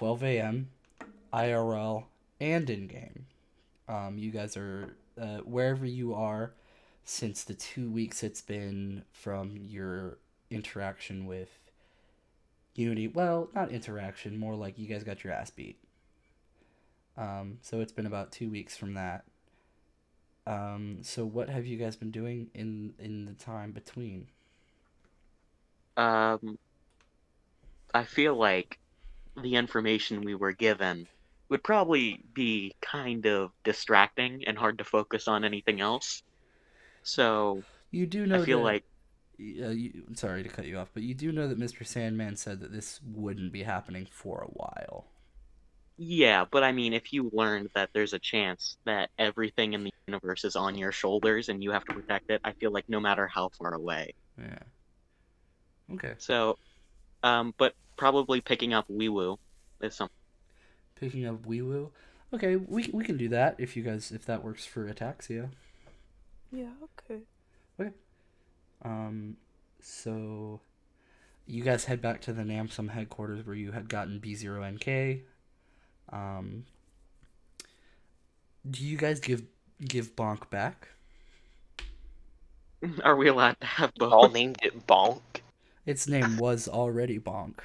12 a.m. IRL and in game. You guys are wherever you are since the 2 weeks it's been from your interaction with Unity. Well, not interaction, more like you guys got your ass beat. So it's been about 2 weeks from that. So what have you guys been doing in the time between? Um, I feel like the information we were given would probably be kind of distracting and hard to focus on anything else. So You do I know feel that. like, Sorry to cut you off, but you do know that Mr. Sandman said that this wouldn't be happening for a while. yeah, but I mean, if you learned that there's a chance that everything in the universe is on your shoulders and you have to protect it, I feel like no matter how far away. Yeah. Okay. So, but probably picking up Weewoo is something. Picking up Weewoo. Okay, we can do that if that works for Ataxia. Yeah, okay. Okay. Um, so you guys head back to the Namsum headquarters where you had gotten B0NK. Um, do you guys give Bonk back? Are we allowed to have All both? named it Bonk. Its name was already Bonk.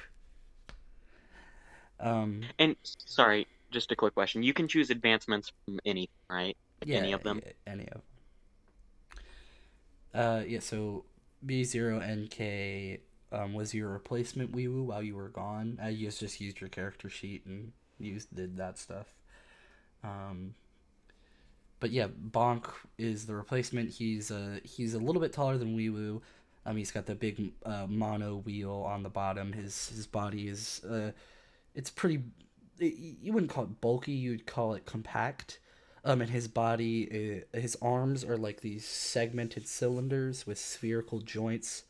And sorry, just a quick question. You can choose advancements from any, right? Like any Yeah, of them? yeah, any of. Yeah. So B0NK was your replacement Weewoo while you were gone. You guys just used your character sheet and did that stuff. Um, but yeah, Bonk is the replacement. He's a little bit taller than Weewoo. He's got the big mono wheel on the bottom. His body is it's pretty. You wouldn't call it bulky. You'd call it compact. And his body, his arms are like these segmented cylinders with spherical joints.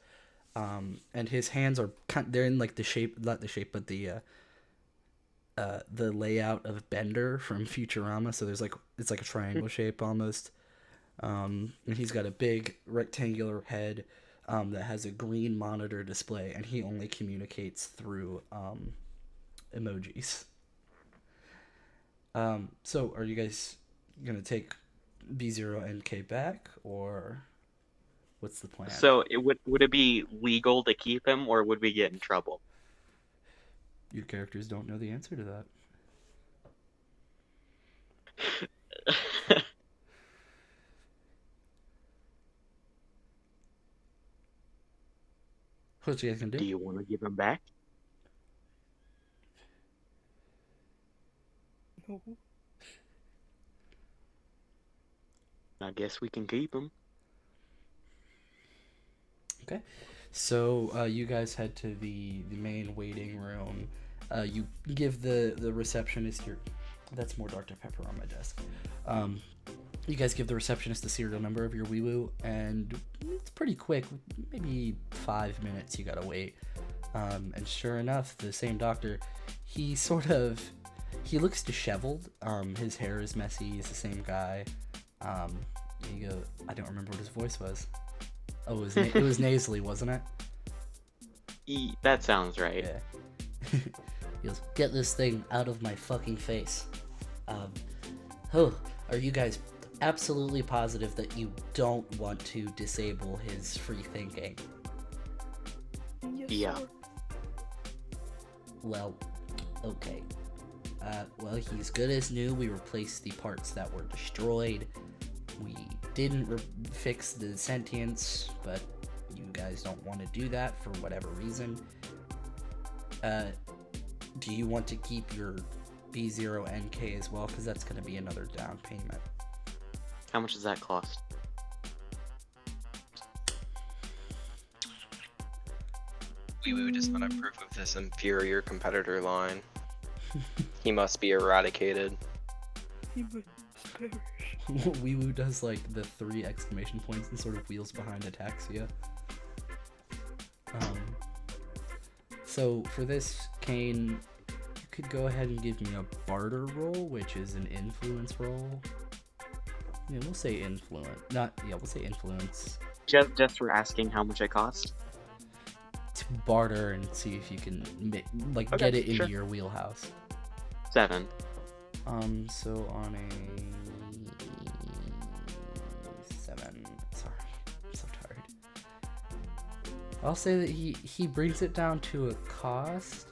And his hands are they're in like the shape, not the shape, but the layout of Bender from Futurama. So it's like a triangle shape almost. And he's got a big rectangular head that has a green monitor display, and he only communicates through emojis. So are you guys gonna take B0NK back, or what's the plan? So would it be legal to keep him, or would we get in trouble? Your characters don't know the answer to that. What you guys gonna Do do? you want to give him back? No. I guess we can keep him. Okay. So you guys head to the main waiting room. You give the receptionist your. That's more Dr. Pepper on my desk. You guys give the receptionist the serial number of your Weewoo, and it's pretty quick. Maybe 5 minutes you gotta wait. And sure enough, the same doctor, he looks disheveled. His hair is messy. He's the same guy. You go. I don't remember what his voice was. Oh, it was nasally, wasn't it? That sounds right. Yeah. He goes, "Get this thing out of my fucking face." Oh, are you guys absolutely positive that you don't want to disable his free thinking? Yes, Yeah. sir. Well, okay. Well, he's good as new. We replaced the parts that were destroyed. We didn't fix the sentience, but you guys don't want to do that for whatever reason. Do you want to keep your B0NK as well? Because that's going to be another down payment. How much does that cost? Weewoo does not approve of this inferior competitor line. He must be eradicated. He must perish. Weewoo does like the 3 exclamation points and sort of wheels behind Ataxia. So for this, Kane, you could go ahead and give me a barter roll, which is an influence roll. Yeah, we'll say influence. We'll say influence. Just for asking how much it costs? To barter and see if you can get it into sure. your wheelhouse. 7. So on a 7. Sorry, I'm so tired. I'll say that he brings it down to a cost,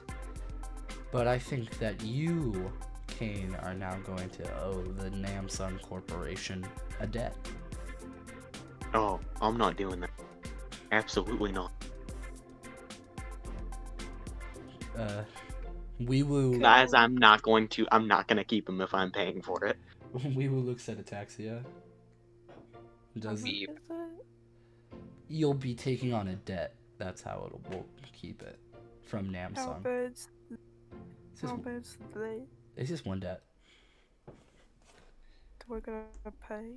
but I think that you, Kane, are now going to owe the Namsun Corporation a debt. Oh, I'm not doing that. Absolutely not. Weewoo Guys, I'm not gonna keep him if I'm paying for it. Weewoo looks at Ataxia. How Does much Weeb. is it? You'll be taking on a debt. That's how we'll keep it from How Namsun. bad's It's just, how bad's the it's just one debt. do I gotta pay?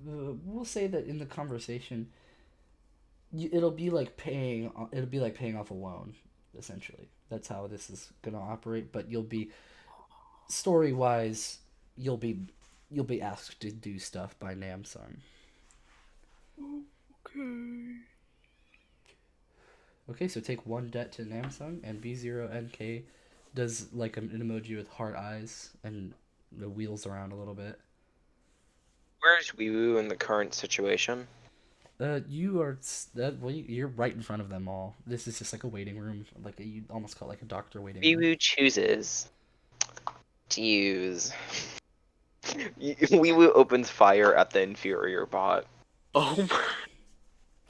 We'll say that in the conversation, it'll be like paying off a loan, essentially. That's how this is gonna operate. But you'll be story wise, you'll be asked to do stuff by Namsun. Okay. Okay, so take one debt to Namsun, and B0NK does like an emoji with heart eyes and the wheels around a little bit. Where's Weewoo in the current situation? You are you're right in front of them all. This is just like a waiting room, you almost call it like a doctor waiting room. Weewoo chooses to use. Weewoo opens fire at the inferior bot. Oh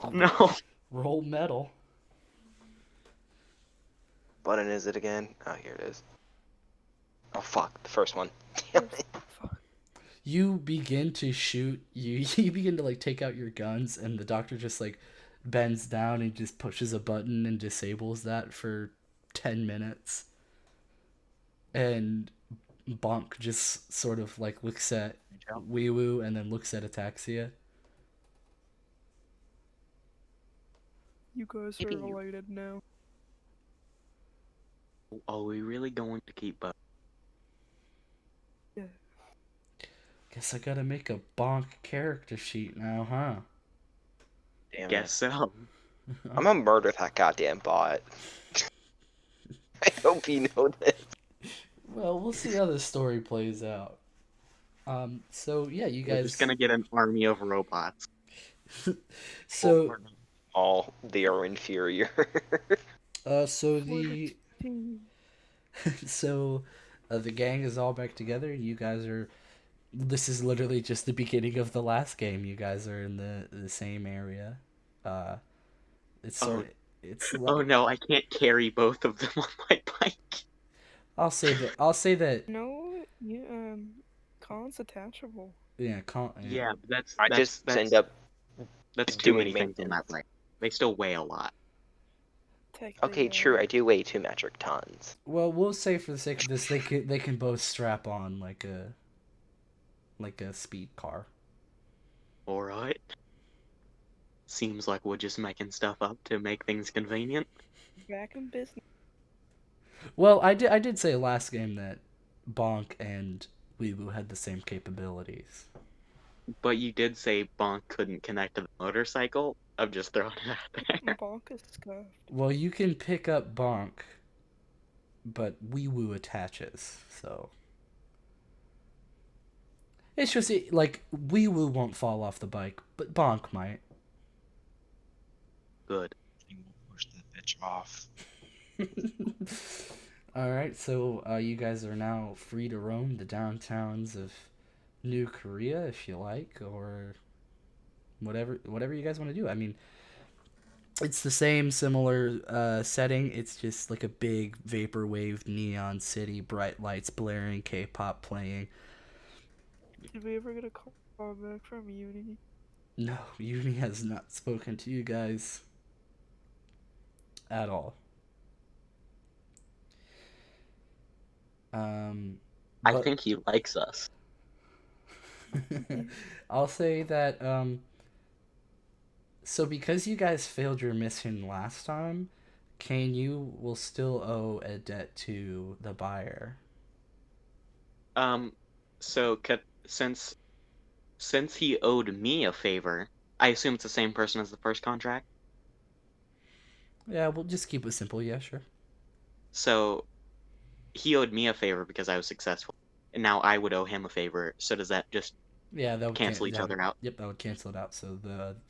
my... No. Roll metal. Button is it again? Oh, here it is. Oh fuck, the first one. Damn it. Fuck. You begin to shoot. You begin to like take out your guns, and the doctor just like bends down and just pushes a button and disables that for 10 minutes. And Bonk just sort of like looks at Weewoo and then looks at Ataxia. You guys are related now. Are we really going to keep up? Yeah. Guess I gotta make a Bonk character sheet now, huh? Damn Guess so. I'm gonna murder that goddamn bot. I hope you know this. Well, we'll see how this story plays out. So yeah, you We're guys. just gonna get an army of robots. So, All they are inferior. so the so the gang is all back together. You guys are. This is literally just the beginning of the last game. You guys are in the same area. It's sort of, it's. Oh no, I can't carry both of them on my bike. I'll say that. No, yeah, Khan's attachable. Yeah, Yeah, but I just end up that's too doing many things on that maintenance. bike. They still weigh a lot. Technically, Okay, true. I do weigh 2 metric tons. Well, we'll say for the sake of this, they can both strap on like a speed car. Alright. Seems like we're just making stuff up to make things convenient. Back in business. Well, I did say last game that Bonk and Weewoo had the same capabilities. But you did say Bonk couldn't connect to the motorcycle. I'm just throwing it out there. Bonk is scuffed. Well, you can pick up Bonk, but Weewoo attaches, so it's just like Weewoo won't fall off the bike, but Bonk might. Good. Push the bitch off. All right, so you guys are now free to roam the downtowns of New Korea if you like, or whatever you guys want to do. I mean, it's the same similar setting. It's just like a big vaporwave neon city, bright lights blaring, K-pop playing. Did we ever get a call back from Uni? No, Uni has not spoken to you guys at all. I think he likes us. I'll say that so because you guys failed your mission last time, Kane, you will still owe a debt to the buyer. So since he owed me a favor, I assume it's the same person as the first contract. Yeah, we'll just keep it simple. Yeah, sure. So he owed me a favor because I was successful, and now I would owe him a favor. So does that just Yeah, that would cancel each that would, other out? yep, that would cancel it out. So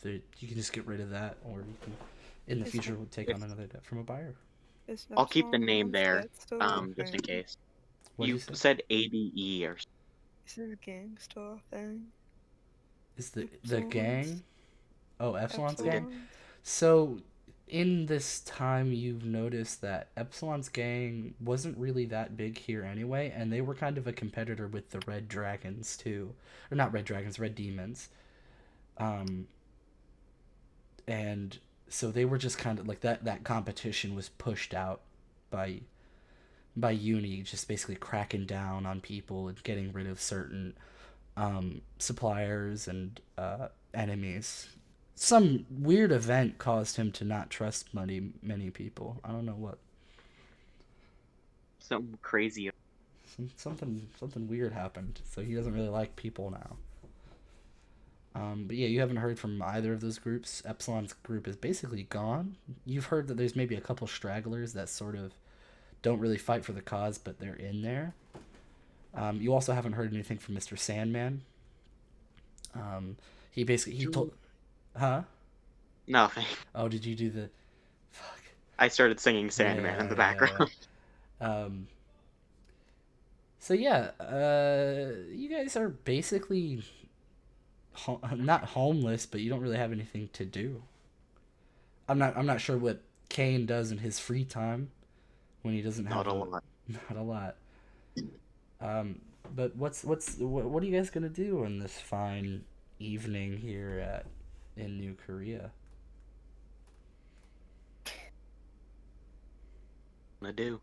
you can just get rid of that, or you can, in the Is future, would take on It's, another debt from a buyer. is I'll keep the name Epsilon's there, debt still a just in thing? case. What did You you say? said ABE or Is this gang still a thing? Is the Epsilon's gang? Oh, Epsilon's gang. Epsilon's? So, in this time, you've noticed that Epsilon's gang wasn't really that big here anyway, and they were kind of a competitor with the Red Dragons too, or not Red Dragons, Red Demons. Um, and so they were just kind of like that. That competition was pushed out by Uni, just basically cracking down on people and getting rid of certain suppliers and enemies. Some weird event caused him to not trust many people. I don't know what. something crazy. Something weird happened, so he doesn't really like people now. But yeah, you haven't heard from either of those groups. Epsilon's group is basically gone. You've heard that there's maybe a couple stragglers that sort of don't really fight for the cause, but they're in there. You also haven't heard anything from Mr. Sandman. He told, huh? Nothing. Oh, did you do the? Fuck. I started singing Sandman in the background. Um. So yeah, you guys are basically not homeless, but you don't really have anything to do. I'm not sure what Kane does in his free time when he doesn't have Not a lot. not a lot. But what are you guys gonna do on this fine evening here in New Korea? I do.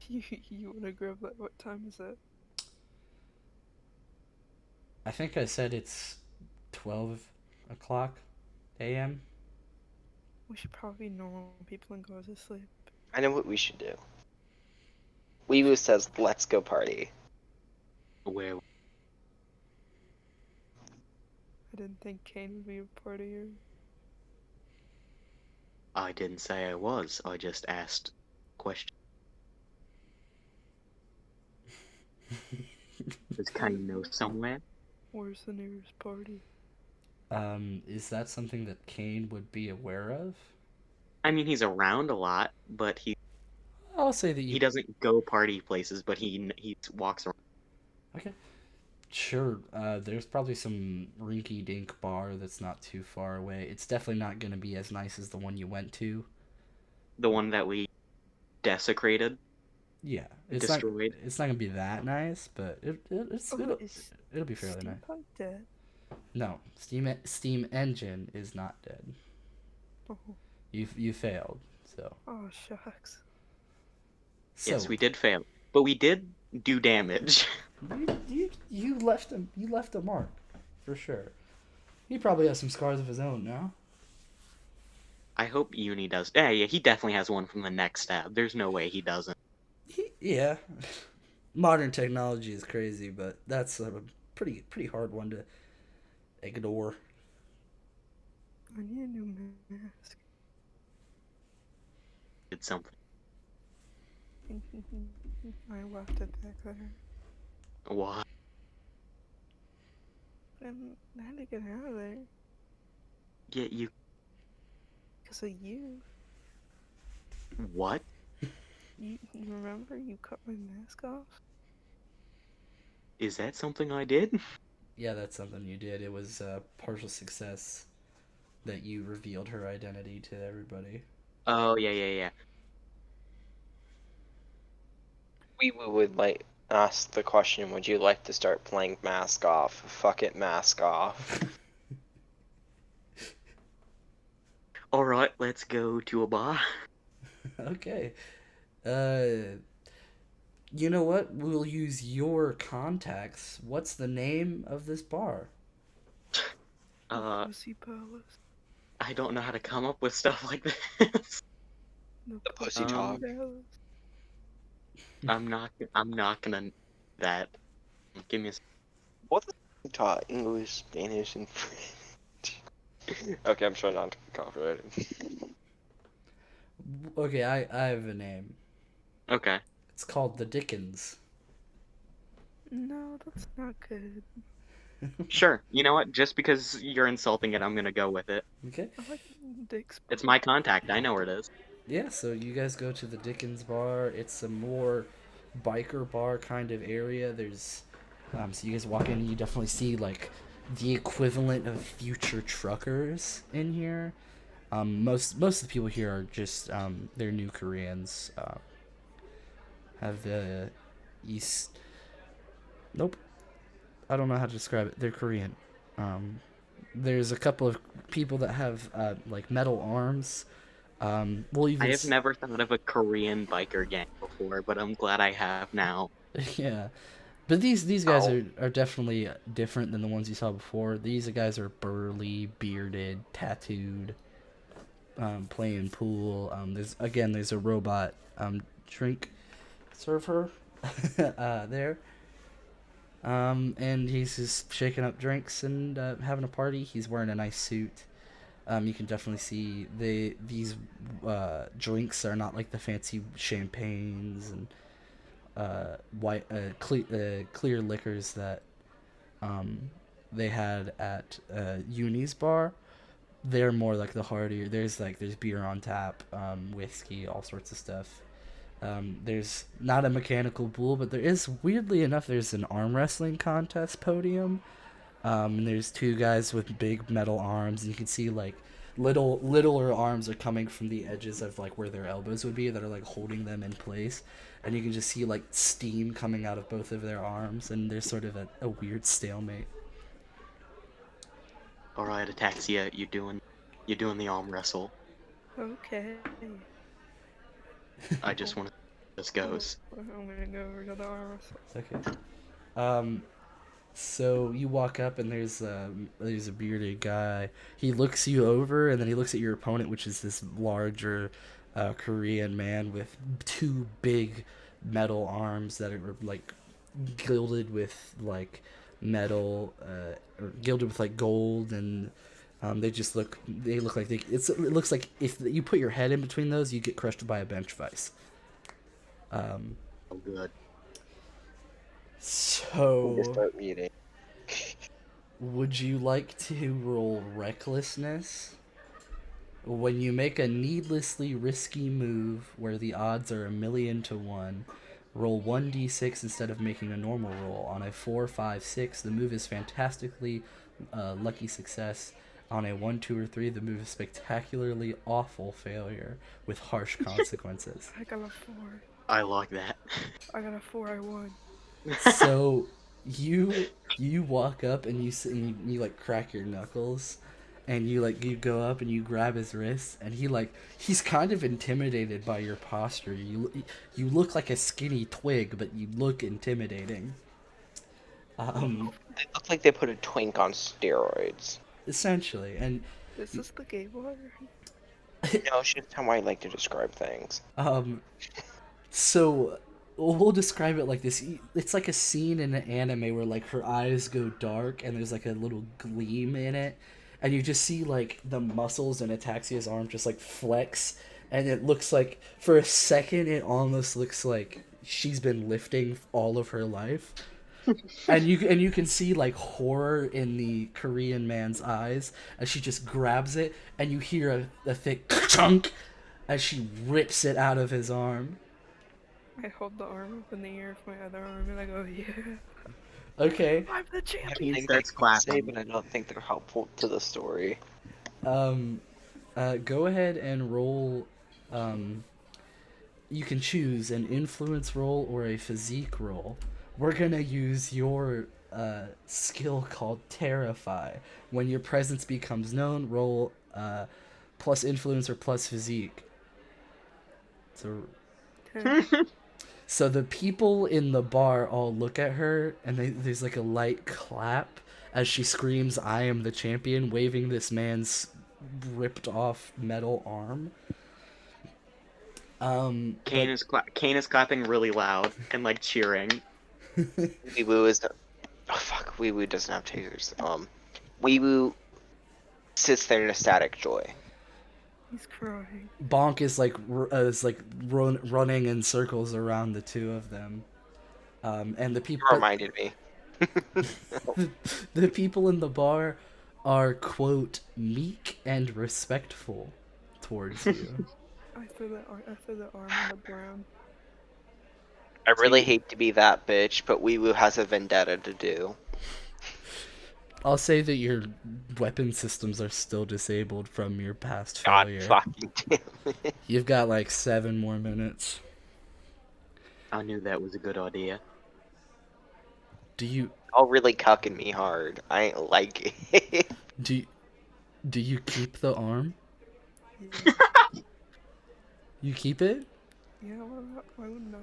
You wanna grab that? What time is it? I think I said it's 12 o'clock a.m. We should probably be normal people and go to sleep. I know what we should do. Weewoo says, let's go party. Where I didn't think Kane would be a partier. I didn't say I was. I just asked question. Does Kane know somewhere? Where's the nearest party? Is that something that Kane would be aware of? I mean, he's around a lot, but I'll say that he you. doesn't go party places, but he walks around. Okay. Sure. There's probably some rinky-dink bar that's not too far away. It's definitely not gonna be as nice as the one you went to. The one that we desecrated, Yeah, destroyed. It's not gonna be that nice, but Is it'll be fairly nice. Steampunk dead? No, Steam Engine is not dead. Oh. You failed. So. Oh shucks. Yes, we did fail, but we did do damage. You left him. You left a mark, for sure. He probably has some scars of his own now. I hope Uni does. Yeah, he definitely has one from the neck stab. There's no way he doesn't. Yeah. Modern technology is crazy, but that's a pretty hard one to ignore. I need a new mask. Did something. I left it back there. What? I had to get out of there. Yeah, you. Because of you. What? You remember you cut my mask off? Is that something I did? Yeah, that's something you did. It was a partial success that you revealed her identity to everybody. Oh, yeah. Weewoo would like ask the question, would you like to start playing Mask Off? Fuck it, Mask Off. Alright, let's go to a bar. Okay. You know what? We'll use your contacts. What's the name of this bar? Pussy Palace. I don't know how to come up with stuff like this. The Pussy Talk. Palace. I'm not gonna that. Give me a What the f*** taught English, Spanish, and French? Okay, I'm trying not to be copyrighted. Okay, I have a name. Okay. It's It's called the Dickens. No, that's not good. Sure. You know what? Just because you're insulting it, I'm gonna go with it. Okay. I like Dick's It's bar. my contact. I know where it is. Yeah, so you guys go to the Dickens bar. It's a more biker bar kind of area. So you guys walk in and you definitely see like the equivalent of future truckers in here. Most of the people here are just they're new Koreans. Have the East. Nope, I don't know how to describe it. They're Korean. Um, there's a couple of people that have like metal arms. We'll I even have never thought of a Korean biker gang before, but I'm glad I have now. yeah, but these guys Ow. are definitely different than the ones you saw before. These guys are burly, bearded, tattooed, playing pool. There's a robot drink server there. And he's just shaking up drinks and having a party. He's wearing a nice suit. You can definitely see these drinks are not like the fancy champagnes and clear liquors that they had at Uni's bar. They're more like the hardier. There's beer on tap, whiskey, all sorts of stuff. There's not a mechanical bull, but there is, weirdly enough, there's an arm wrestling contest podium. And there's two guys with big metal arms, and you can see like littler arms are coming from the edges of like where their elbows would be that are like holding them in place, and you can just see like steam coming out of both of their arms, and there's sort of a weird stalemate. All right, Ataxia, you doing the arm wrestle. Okay. I just want to see how this goes. I'm gonna go over to the arm wrestle. Okay. Um, So you walk up and there's a bearded guy. He looks you over and then he looks at your opponent, which is this larger Korean man with two big metal arms that are like gilded with like metal or gilded with like gold, and they look like it looks like if you put your head in between those, you get crushed by a bench vise. Um, Oh, good. so Just start eating. would you like to roll recklessness? When you make a needlessly risky move where the odds are 1,000,000 to 1, roll 1d6 instead of making a normal roll. On a 4, 5, 6, the move is fantastically lucky success. On a 1, 2, or 3, the move is spectacularly awful failure with harsh consequences. I got a 4. I like that. I got a 4. I won. So you walk up and you like crack your knuckles, and you go up and you grab his wrist, and he's kind of intimidated by your posture. You look like a skinny twig, but you look intimidating. They look like they put a twink on steroids. Essentially, and Is this the gay bar? No, it's just how I like to describe things. So we'll describe it like this. It's like a scene in an anime where like her eyes go dark and there's like a little gleam in it, and you just see like the muscles in Ataxia's arm just like flex, and it looks like for a second it almost looks like she's been lifting all of her life. And you can see like horror in the Korean man's eyes as she just grabs it, and you hear a thick chunk as she rips it out of his arm. I hold the arm up in the air with my other arm and I go, yeah, Okay. I'm the I champion. He have starts things to say, clapping. but I don't think they're helpful to the story. Go ahead and roll. You can choose an influence roll or a physique roll. We're gonna use your skill called Terrify. When your presence becomes known, roll plus influence or plus physique. So, 10. so the people in the bar all look at her, and there's like a light clap as she screams, "I am the champion," waving this man's ripped off metal arm. Kane is clapping really loud and like cheering. Weewoo is not. Oh fuck! Weewoo doesn't have tasers. Weewoo sits there in ecstatic joy. He's crying. Bonk is like running in circles around the two of them, and the You people, reminded me. the people in the bar are quote meek and respectful towards you. I threw the arm on the ground. I really See, hate to be that bitch, but Weewoo has a vendetta to do. I'll say that your weapon systems are still disabled from your past God failure. fucking damn it. You've got like 7 more minutes. I knew that was a good idea. Do you All really cucking me hard. I ain't like it. do you, do you keep the arm? Yeah. You keep it? Yeah, why wouldn't I?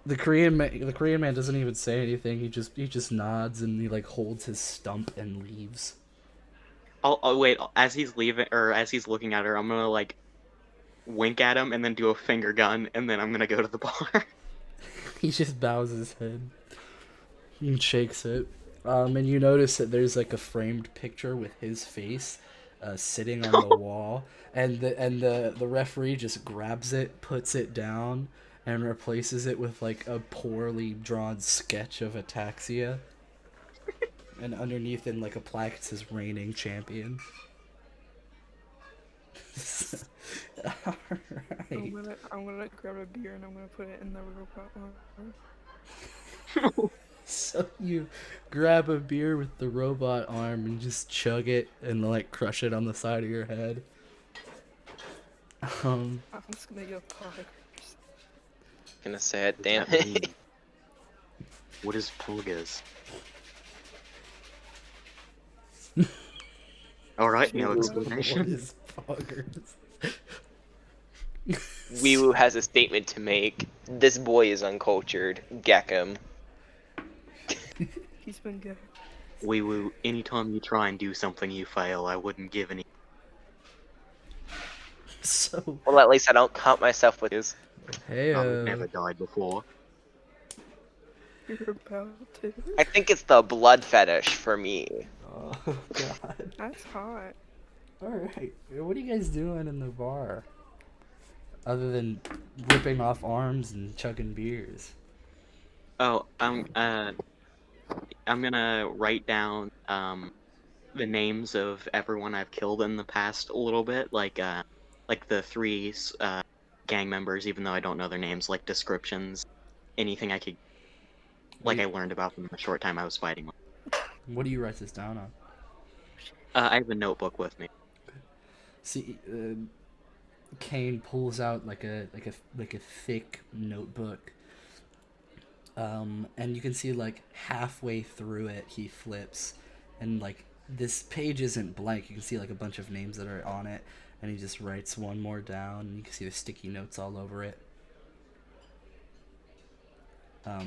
The Korean man doesn't even say anything. He just nods and he like holds his stump and leaves. I'll wait, as he's leaving, or as he's looking at her, I'm gonna, like, wink at him and then do a finger gun, and then I'm gonna go to the bar. He just bows his head and shakes it. And you notice that there's like a framed picture with his face sitting on the wall, and the referee just grabs it, puts it down, and replaces it with like a poorly drawn sketch of ataxia. And underneath in like a plaque it says reigning champion. Alright. I'm gonna grab a beer and I'm gonna put it in the robot arm. So you grab a beer with the robot arm and just chug it and like crush it on the side of your head. I'm just gonna get poggers. Gonna say it, What's damn that it. mean? What is poggers? Alright, no What What explanation. is poggers? Weewoo has a statement to make. This boy is uncultured. Geck him. He's been good. Weewoo, anytime you try and do something you fail, I wouldn't give any. So Well, at least I don't count myself with his. hey I've never died before. You're about to. I think it's the blood fetish for me. oh god. That's hot. Alright. What are you guys doing in the bar? Other than ripping off arms and chugging beers. Oh, I'm gonna write down the names of everyone I've killed in the past a little bit, like the three gang members, even though I don't know their names, like descriptions, anything I could, like I learned about them in the short time I was fighting with. What do you write this down on? I have a notebook with me. See, Kane pulls out like a thick notebook, and you can see like halfway through it he flips, and like this page isn't blank. You can see like a bunch of names that are on it, and he just writes one more down, and you can see the sticky notes all over it. Yeah,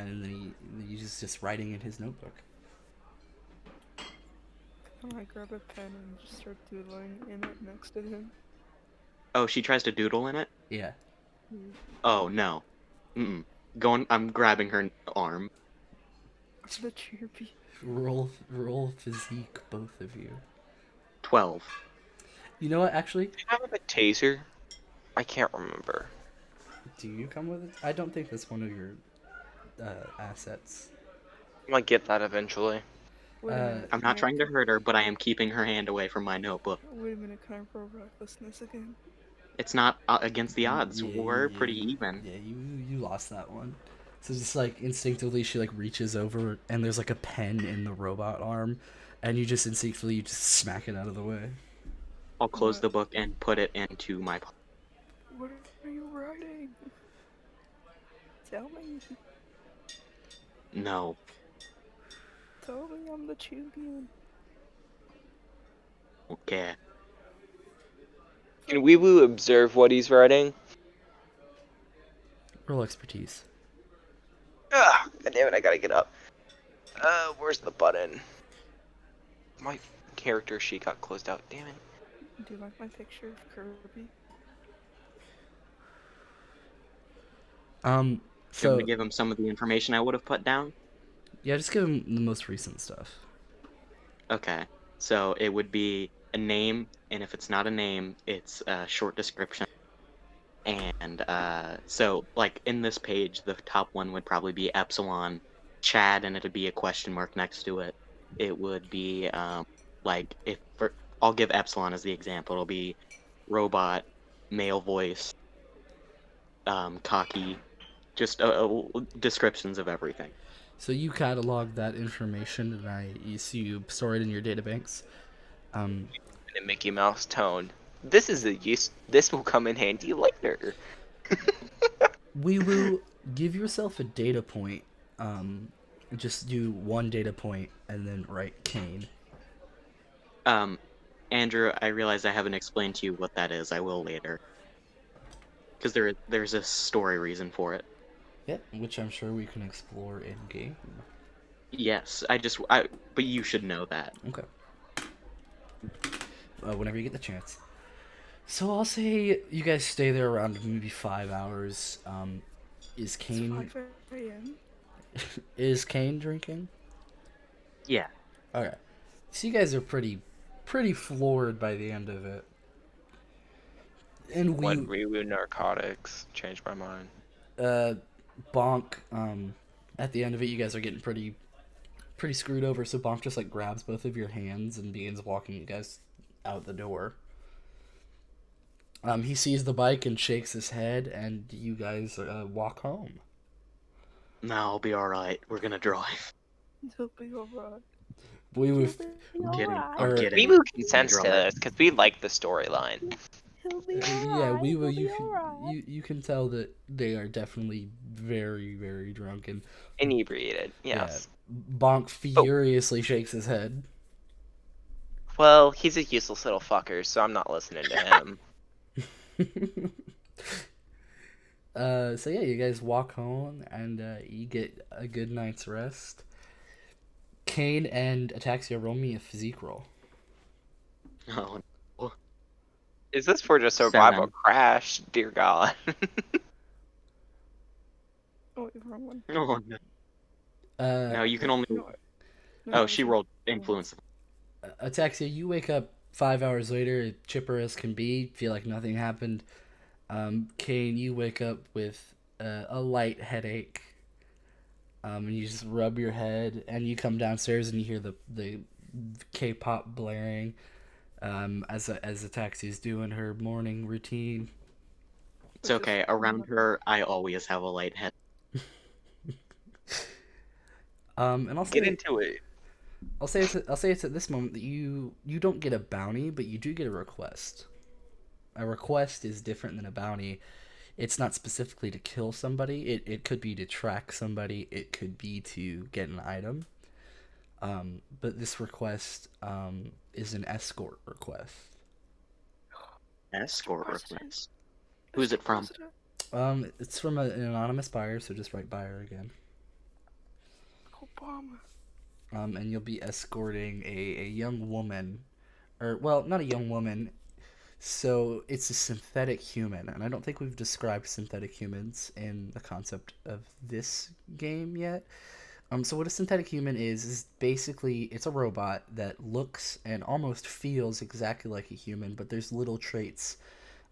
and then he's just writing in his notebook. I grab a pen and just start doodling in it next to him. Oh, she tries to doodle in it? Yeah. Oh, no. I'm grabbing her arm. The chirpy. Roll physique, both of you. 12. You know what? Actually, Do you have a taser? I can't remember. do you come with it? I don't think that's one of your assets. I might get that eventually. Wait a minute. I'm not trying to hurt her, but I am keeping her hand away from my notebook. Wait a minute, can I roll recklessness again? It's not against the odds. Yeah, We're pretty even. Yeah, you lost that one. So just like instinctively, she like reaches over, and there's like a pen in the robot arm, and you just instinctively just smack it out of the way. I'll close What? the book and put it into my pocket. What are you writing? Tell me. No. Tell me I'm the champion. Okay. Can Weewoo observe what he's writing? Roll expertise. Ugh, God damn it, I gotta get up. Where's the button? My character sheet got closed out, damn it. Do you like my picture of Kirby? Should So we give him some of the information I would have put down? yeah, just give him the most recent stuff. Okay. So it would be a name, and if it's not a name, it's a short description. And so, like, in this page, the top one would probably be Epsilon Chad, and it'd be a question mark next to it. It would be, like, I'll give Epsilon as the example. It'll be robot, male voice, cocky, just descriptions of everything. So you catalog that information, and you see you store it in your databanks. In a Mickey Mouse tone. This is a use. This will come in handy later. Weewoo, give yourself a data point. Just do one data point and then write Kane. Andrew, I realize I haven't explained to you what that is. I will later. Because there's a story reason for it. Yeah, which I'm sure we can explore in game. Yes, but you should know that. Okay. Whenever you get the chance. So I'll say you guys stay there around maybe 5 hours. Is It's Kane 5 a.m. is Kane drinking? Yeah. Okay. So you guys are pretty floored by the end of it. And When Weewoo narcotics changed my mind. Bonk, at the end of it, you guys are getting pretty screwed over. So Bonk just like grabs both of your hands and begins walking you guys out the door. He sees the bike and shakes his head, and you guys walk home. No, I'll be alright. We're gonna drive. He'll be alright. We He'll would. be I'm kidding. alright. I'm Or- kidding. Weewoo consents to Drive. this because we like the storyline. He'll be Yeah, alright. we will. He'll be alright. You can tell that they are definitely very, very drunk, and Inebriated, yes. Bonk furiously shakes his head. Well, he's a useless little fucker, so I'm not listening to him. So yeah, you guys walk home and you get a good night's rest. Kane and Ataxia, roll me a physique roll. Oh, Is this for just survival 7. crash? Dear God. Oh, wait, wrong one. no. No, you can only. No, Oh, she rolled influence. Ataxia, you wake up 5 hours later, chipper as can be, feel like nothing happened. Kane, you wake up with a light headache. And you just rub your head, and you come downstairs and you hear the K-pop blaring as Ataxia's doing her morning routine. It's okay. Around her, I always have a light head. And I'll Get say into it. I'll say it's at this moment that you don't get a bounty, but you do get a request. A request is different than a bounty. It's not specifically to kill somebody. It could be to track somebody. It could be to get an item. But this request is an escort request. Escort What's it? request. Who is it from? It's from an anonymous buyer, so just write buyer again. Obama. And you'll be escorting a young woman, or well, not a young woman. So it's a synthetic human, and I don't think we've described synthetic humans in the concept of this game yet. So what a synthetic human is basically it's a robot that looks and almost feels exactly like a human, but there's little traits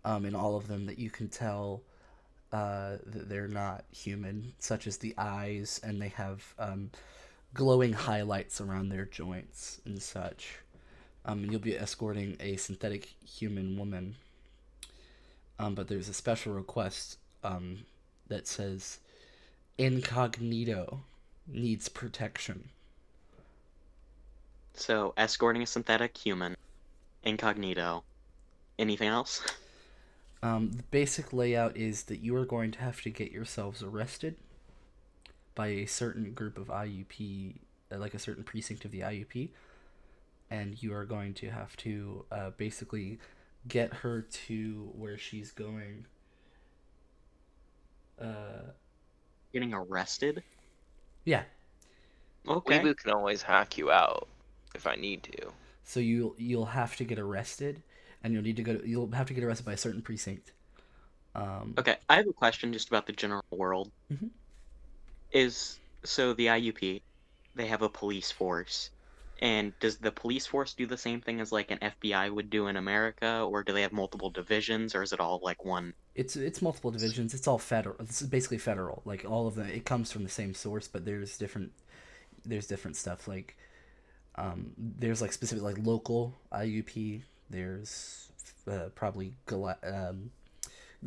in all of them that you can tell that they're not human, such as the eyes, and they have glowing highlights around their joints and such. And you'll be escorting a synthetic human woman. But there's a special request that says incognito needs protection. So, escorting a synthetic human, incognito. Anything else? The basic layout is that you are going to have to get yourselves arrested by a certain group of IUP, like a certain precinct of the IUP, and you are going to have to basically get her to where she's going. Getting arrested? Yeah. Okay. Weewoo can always hack you out if I need to. So you'll have to get arrested, and you'll have to get arrested by a certain precinct. Okay, I have a question just about the general world. Mhm. So the IUP, they have a police force. And does the police force do the same thing as like an FBI would do in America, or do they have multiple divisions, or is it all like one? It's multiple divisions. It's all federal. It's basically federal. Like all of them, it comes from the same source, but there's different stuff. Like there's like specific like local IUP. There's probably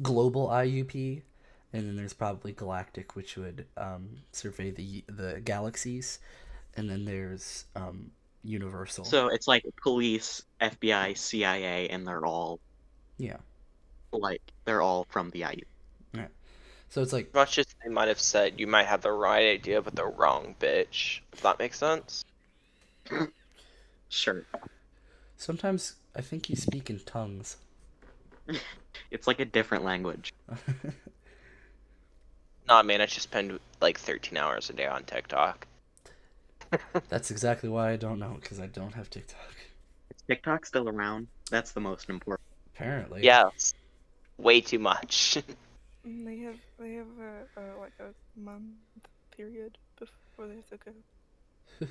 global IUP, and then there's probably galactic, which would survey the galaxies, and then there's universal. So it's like police, FBI, CIA, and Yeah. they're all from the IU. Yeah. So it's like Much as they might have said, you might have the right idea but the wrong bitch. If that makes sense. Sure. sometimes I think you speak in tongues. It's like a different language. Nah, man, I just spend like 13 hours a day on TikTok. That's exactly why I don't know, because I don't have TikTok. Is TikTok still around? That's the most important. Apparently. Yes. Way too much. They have like a month period before they have to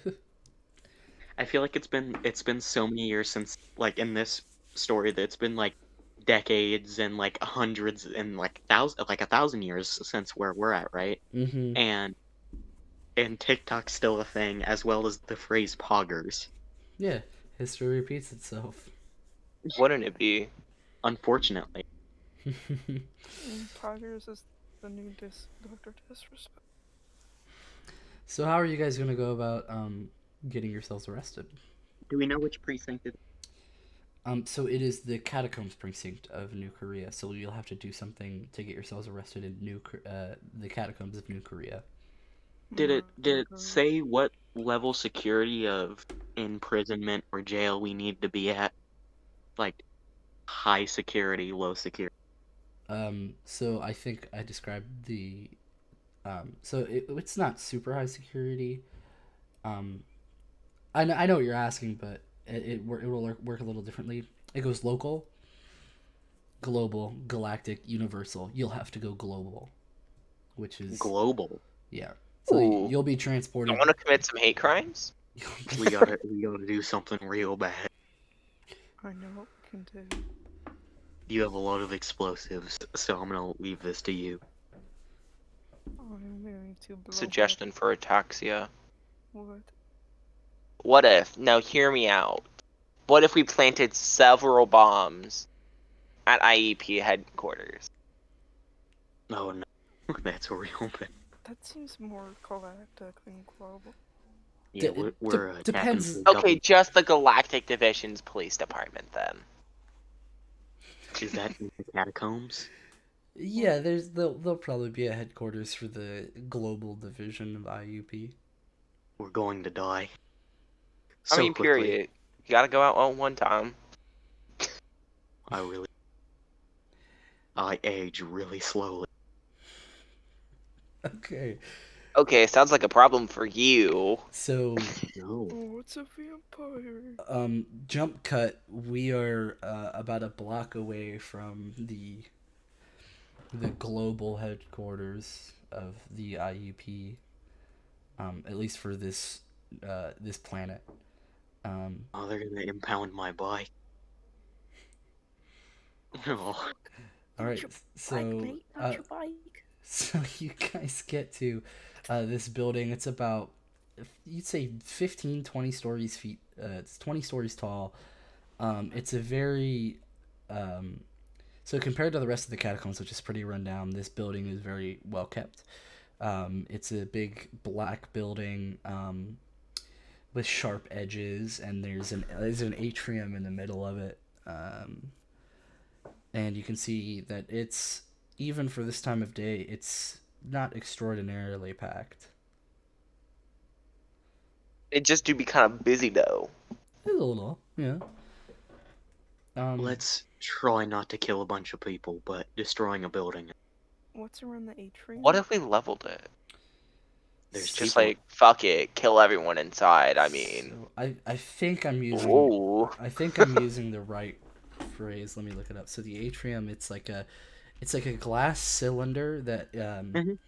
go. I feel like it's been so many years since, like, in this story, that it's been like decades and like hundreds and like a thousand years since where we're at, right? Mm-hmm. And TikTok's still a thing, as well as the phrase poggers. Yeah. History repeats itself. Wouldn't it be? Unfortunately. Poggers is the new Dr. Disrespect. So how are you guys gonna go about getting yourselves arrested? Do we know which precinct it is? So it is the Catacombs precinct of New Korea. So you'll have to do something to get yourselves arrested in the Catacombs of New Korea. Did it say what level security of imprisonment or jail we need to be at? Like high security, low security. So I think I described the. So it's not super high security. I know what you're asking, but it will work a little differently. It goes local, global, galactic, universal. You'll have to go global, which is Global. yeah. So Ooh. you'll be I transported. want to commit some hate crimes. We gotta do something real bad. I know what we can do. You have a lot of explosives, so I'm gonna leave this to you. I'm going to blow Suggestion for ataxia. What? What if? Now hear me out. What if we planted several bombs at IEP headquarters? Oh no, that's a real thing. That seems more galactic than global. Yeah, we're attacking depends. the Okay, government. just the Galactic Division's police department then. Is that in the catacombs? Yeah, there'll probably be a headquarters for the global division of IUP. We're going to die. I So mean, quickly. period. You gotta go out on one time. I age really slowly. Okay. Okay, sounds like a problem for you. So No. Oh, it's a vampire. jump cut. We are about a block away from the global headquarters of the IUP. At least for this planet. Oh, they're gonna impound my bike. Oh, All right. So Your bike. so you guys get to this building. It's about, you'd say 15, 20 stories feet. It's 20 stories tall. It's a very so compared to the rest of the catacombs, which is pretty rundown, this building is very well kept. It's a big black building with sharp edges, and there's an atrium in the middle of it. And you can see that it's, even for this time of day, it's not extraordinarily packed. It just do be kind of busy though. A little, yeah. let's try not to kill a bunch of people, but destroying a building. What's around the atrium? What if we leveled it? There's Just people. like, fuck it, kill everyone inside. I mean, So I think I'm using ooh. I think I'm using the right phrase. Let me look it up. So the atrium, it's like a glass cylinder that And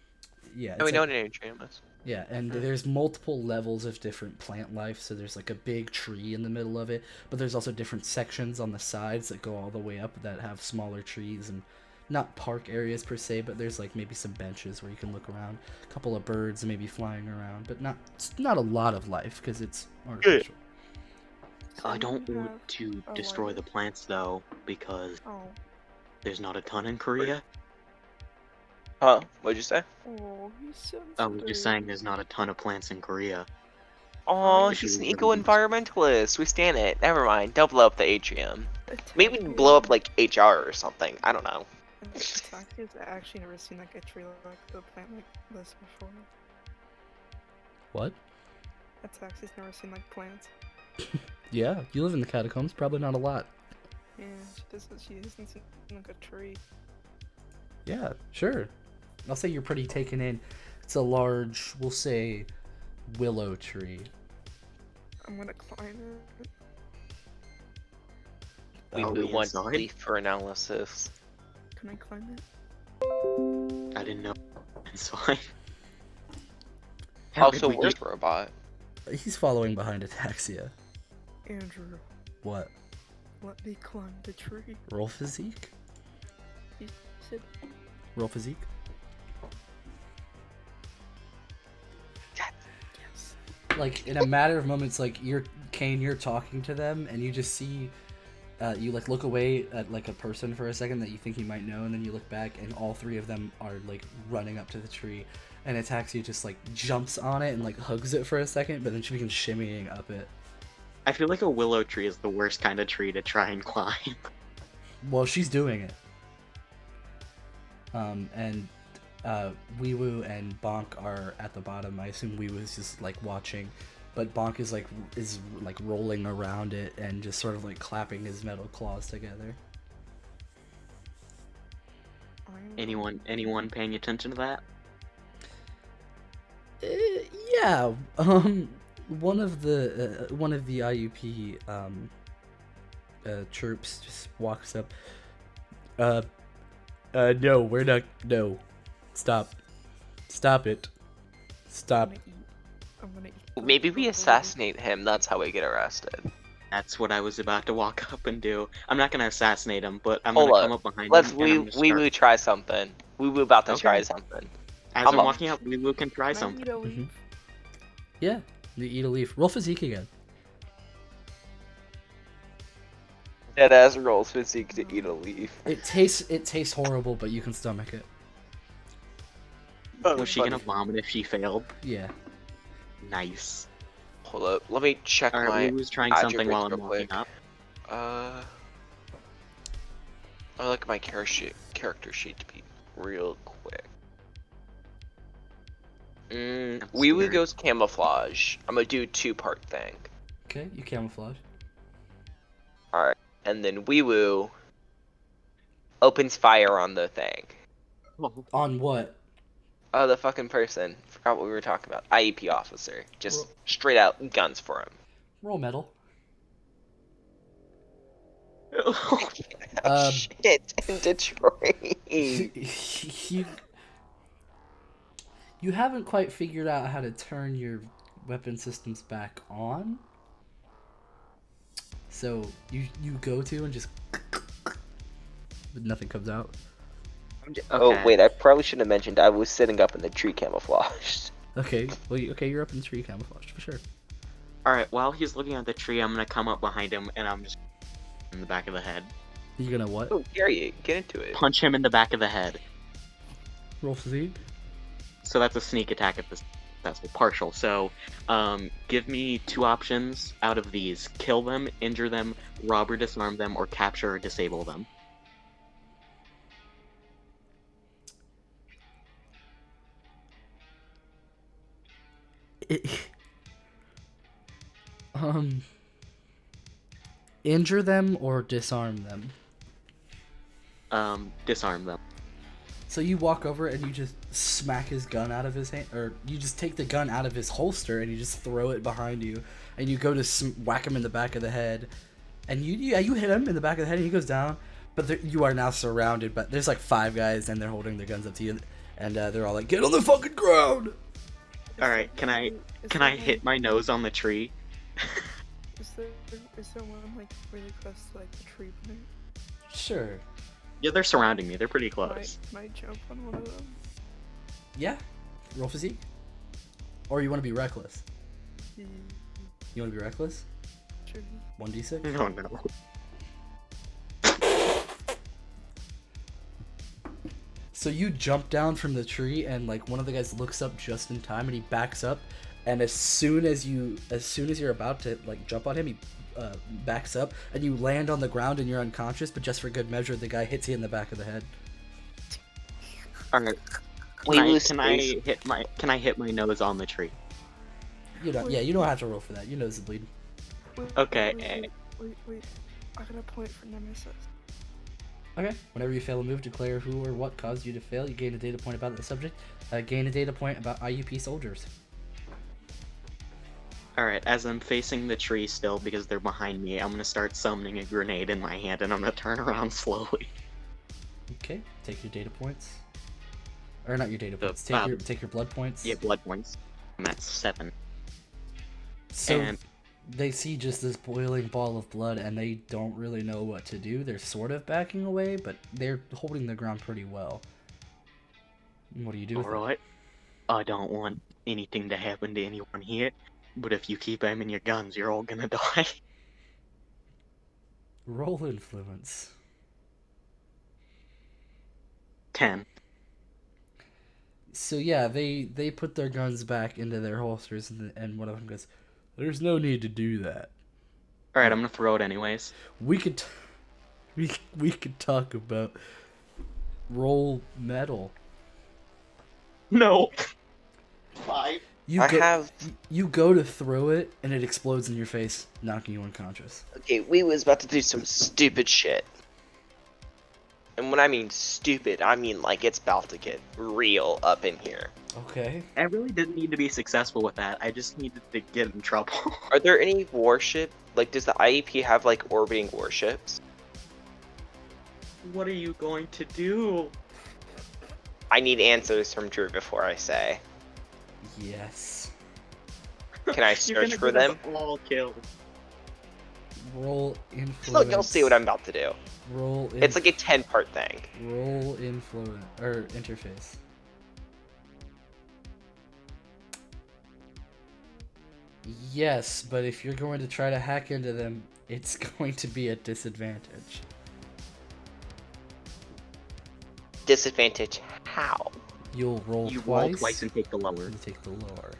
yeah, we it's know like, what an atrium is. Yeah, and there's multiple levels of different plant life. So there's like a big tree in the middle of it, but there's also different sections on the sides that go all the way up that have smaller trees and not park areas per se, but there's like maybe some benches where you can look around, a couple of birds maybe flying around, but not a lot of life because it's artificial. I So don't you want have to a destroy lighter? the plants though, because Oh. there's not a ton in Korea. Huh? What'd you say? Oh, he's sensitive. I was just saying there's not a ton of plants in Korea. Oh, If he's you an were to be- eco-environmentalist. We stand it. Never mind. Don't blow up the atrium. Maybe Ataxia- blow up like HR or something. I don't know. Ataxia's actually never seen like a tree like the plant like this before. What? Ataxia's never seen like plants. Yeah, you live in the catacombs. Probably not a lot. Yeah, she hasn't seen like a tree. Yeah, sure. I'll say you're pretty taken in. It's a large, we'll say, willow tree. I'm gonna climb it. We Are we want inside? leaf for analysis. Can I climb it? I didn't know inside. Also, we where's just- Robot? He's following behind Ataxia. Andrew, What? let me climb the tree. Roll physique? He said, Roll physique? yes. Like, in a matter of moments, like, you're talking to them, and you just see, you, like, look away at, like, a person for a second that you think you might know, and then you look back, and all three of them are, like, running up to the tree, and Ataxia just, like, jumps on it and, like, hugs it for a second, but then she begins shimmying up it. I feel like a willow tree is the worst kind of tree to try and climb. Well, she's doing it. And Weewoo and Bonk are at the bottom. I assume Weewoo's just like watching, but Bonk is like rolling around it and just sort of like clapping his metal claws together. Anyone paying attention to that? Yeah. One of the IUP troops just walks up. No, we're not. No, stop it, stop. I'm gonna eat the Maybe we bubble. assassinate him. That's how we get arrested. That's what I was about to walk up and do. I'm not gonna assassinate him, but I'm Hold gonna up. come up behind Let's him. and I'm gonna start- Weewoo try something. Weewoo about to Okay. try something. As I'm I'm up. walking up, Weewoo can try Can I something. eat a leaf? Yeah, you eat a leaf. Roll physique again. Deadass rolls physique to eat a leaf. It tastes horrible, but you can stomach it. Was she gonna vomit if she failed? Yeah. Nice. Hold up. Let me check my Alright, Weewoo's trying something while I'm attributes real walking quick. up. I like my character sheet to be real quick. Weewoo scared. goes camouflage. I'm gonna do two-part thing. Okay, you camouflage. Alright. And then Weewoo opens fire on the thing. On what? Oh, the fucking person. Forgot what we were talking about. IEP officer. Just Ro- straight out guns for him. Roll metal. Shit, in Detroit. you haven't quite figured out how to turn your weapon systems back on. So you go to and just but nothing comes out. Oh, Okay. wait, I probably should have mentioned I was sitting up in the tree camouflaged. Okay, well, you're up in the tree camouflage for sure. Alright, while he's looking at the tree, I'm gonna come up behind him and I'm just in the back of the head. You're gonna what? Oh, Gary, get into it. Punch him in the back of the head. Roll physique. So that's a sneak attack at this successful partial. So, give me two options out of these: kill them, injure them, rob or disarm them, or capture or disable them. Injure them or disarm them. Disarm them. So you walk over and you just smack his gun out of his hand, or you just take the gun out of his holster and you just throw it behind you, and you go to whack him in the back of the head, and you hit him in the back of the head and he goes down, but you are now surrounded. But there's like 5 guys and they're holding their guns up to you, and they're all like, "Get on the fucking ground!" All right, can I hit my nose on the tree? Is there one like really close to like the tree point? Sure. Yeah, they're surrounding me. They're pretty Can close. I jump on one of them? Yeah. Roll physique. Or you want to be reckless? Yeah, You want to be reckless? sure. 1d6. Oh no. So you jump down from the tree, and like one of the guys looks up just in time, and he backs up, and as soon as you're about to like jump on him, he backs up, and you land on the ground, and you're unconscious. But just for good measure, the guy hits you in the back of the head. All right. Can I hit my nose on the tree? You don't. Yeah, you don't have to roll for that. Your nose is bleeding. Okay. Wait. I got a point for Nemesis. Okay. Whenever you fail a move, declare who or what caused you to fail. You gain a data point about the subject. Gain a data point about IUP soldiers. Alright, as I'm facing the tree still because they're behind me, I'm gonna start summoning a grenade in my hand and I'm gonna turn around slowly. Okay. Take your data points. Or not your data The- points. Take your blood points. Yeah, blood points. And that's 7. So And they see just this boiling ball of blood, and they don't really know what to do. They're sort of backing away, but they're holding the ground pretty well. What do you do with it? alright, I don't want anything to happen to anyone here, but if you keep aiming your guns, you're all gonna die. Roll influence. 10. So yeah, they put their guns back into their holsters, and one of them goes, "There's no need to do that. Alright, I'm gonna throw it anyways. We could, we could talk about roll metal. No! 5. You go to throw it, and it explodes in your face, knocking you unconscious. Okay, we was about to do some stupid shit. And when I mean stupid, I mean like it's about to get real up in here. Okay. I really didn't need to be successful with that, I just needed to get in trouble. Are there any warship? Like, does the IEP have like orbiting warships? What are you going to do? I need answers from Drew before I say. Yes. Can I You're search gonna for get us them? all killed. Roll influence. Look, you'll see what I'm about to do. Roll. It's like a 10-part thing. Roll influence or interface. Yes, but if you're going to try to hack into them, it's going to be a disadvantage. Disadvantage how? You'll roll You twice. roll twice and take the lower. You take the lower.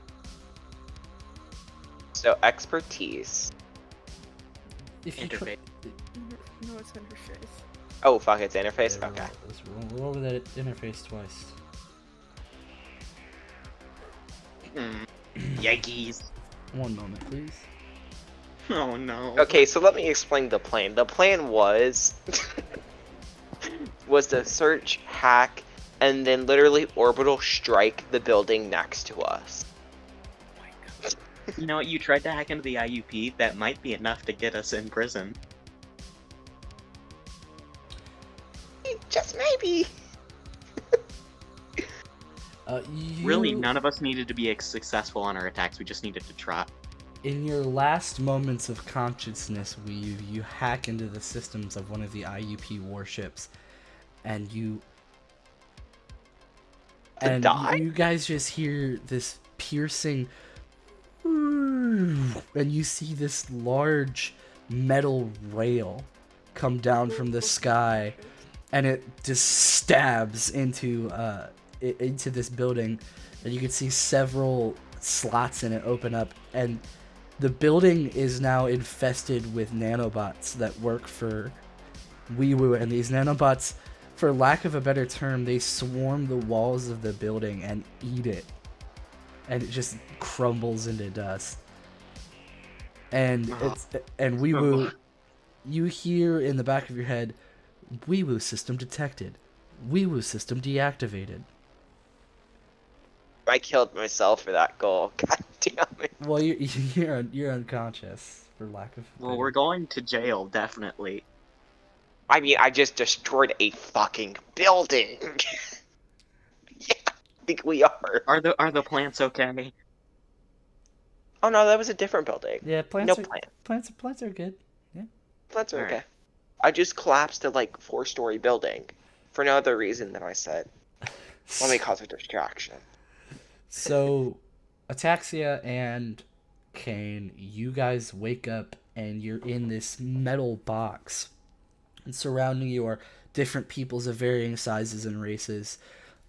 So expertise. If you Interface. No, it's interface. Oh fuck, it's interface? Yeah, Okay. let's roll over that interface twice. Yankees. One moment, please. Oh no. Okay, so let me explain the plan. The plan was to search, hack, and then literally orbital strike the building next to us. You know what, you tried to hack into the IUP, that might be enough to get us in prison. Just maybe. Really, none of us needed to be successful on our attacks, we just needed to try. In your last moments of consciousness, you hack into the systems of one of the IUP warships, and you Die? you guys just hear this piercing, and you see this large metal rail come down from the sky, and it just stabs into this building, and you can see several slots in it open up, and the building is now infested with nanobots that work for Weewoo, and these nanobots, for lack of a better term, they swarm the walls of the building and eat it, and it just crumbles into dust. And Weewoo, you hear in the back of your head, Weewoo system detected, Weewoo system deactivated. I killed myself for that goal. God damn it. Well, you're unconscious for lack of. Well, we're going to jail, definitely. I mean, I just destroyed a fucking building. Yeah, I think we are. Are the plants okay? Oh no, that was a different building. Yeah, No plant. plants are good. Yeah. Plants are All okay. right. I just collapsed a like 4-story building for no other reason than I said, let me cause a distraction. So, Ataxia and Kane, you guys wake up and you're in this metal box. And surrounding you are different peoples of varying sizes and races,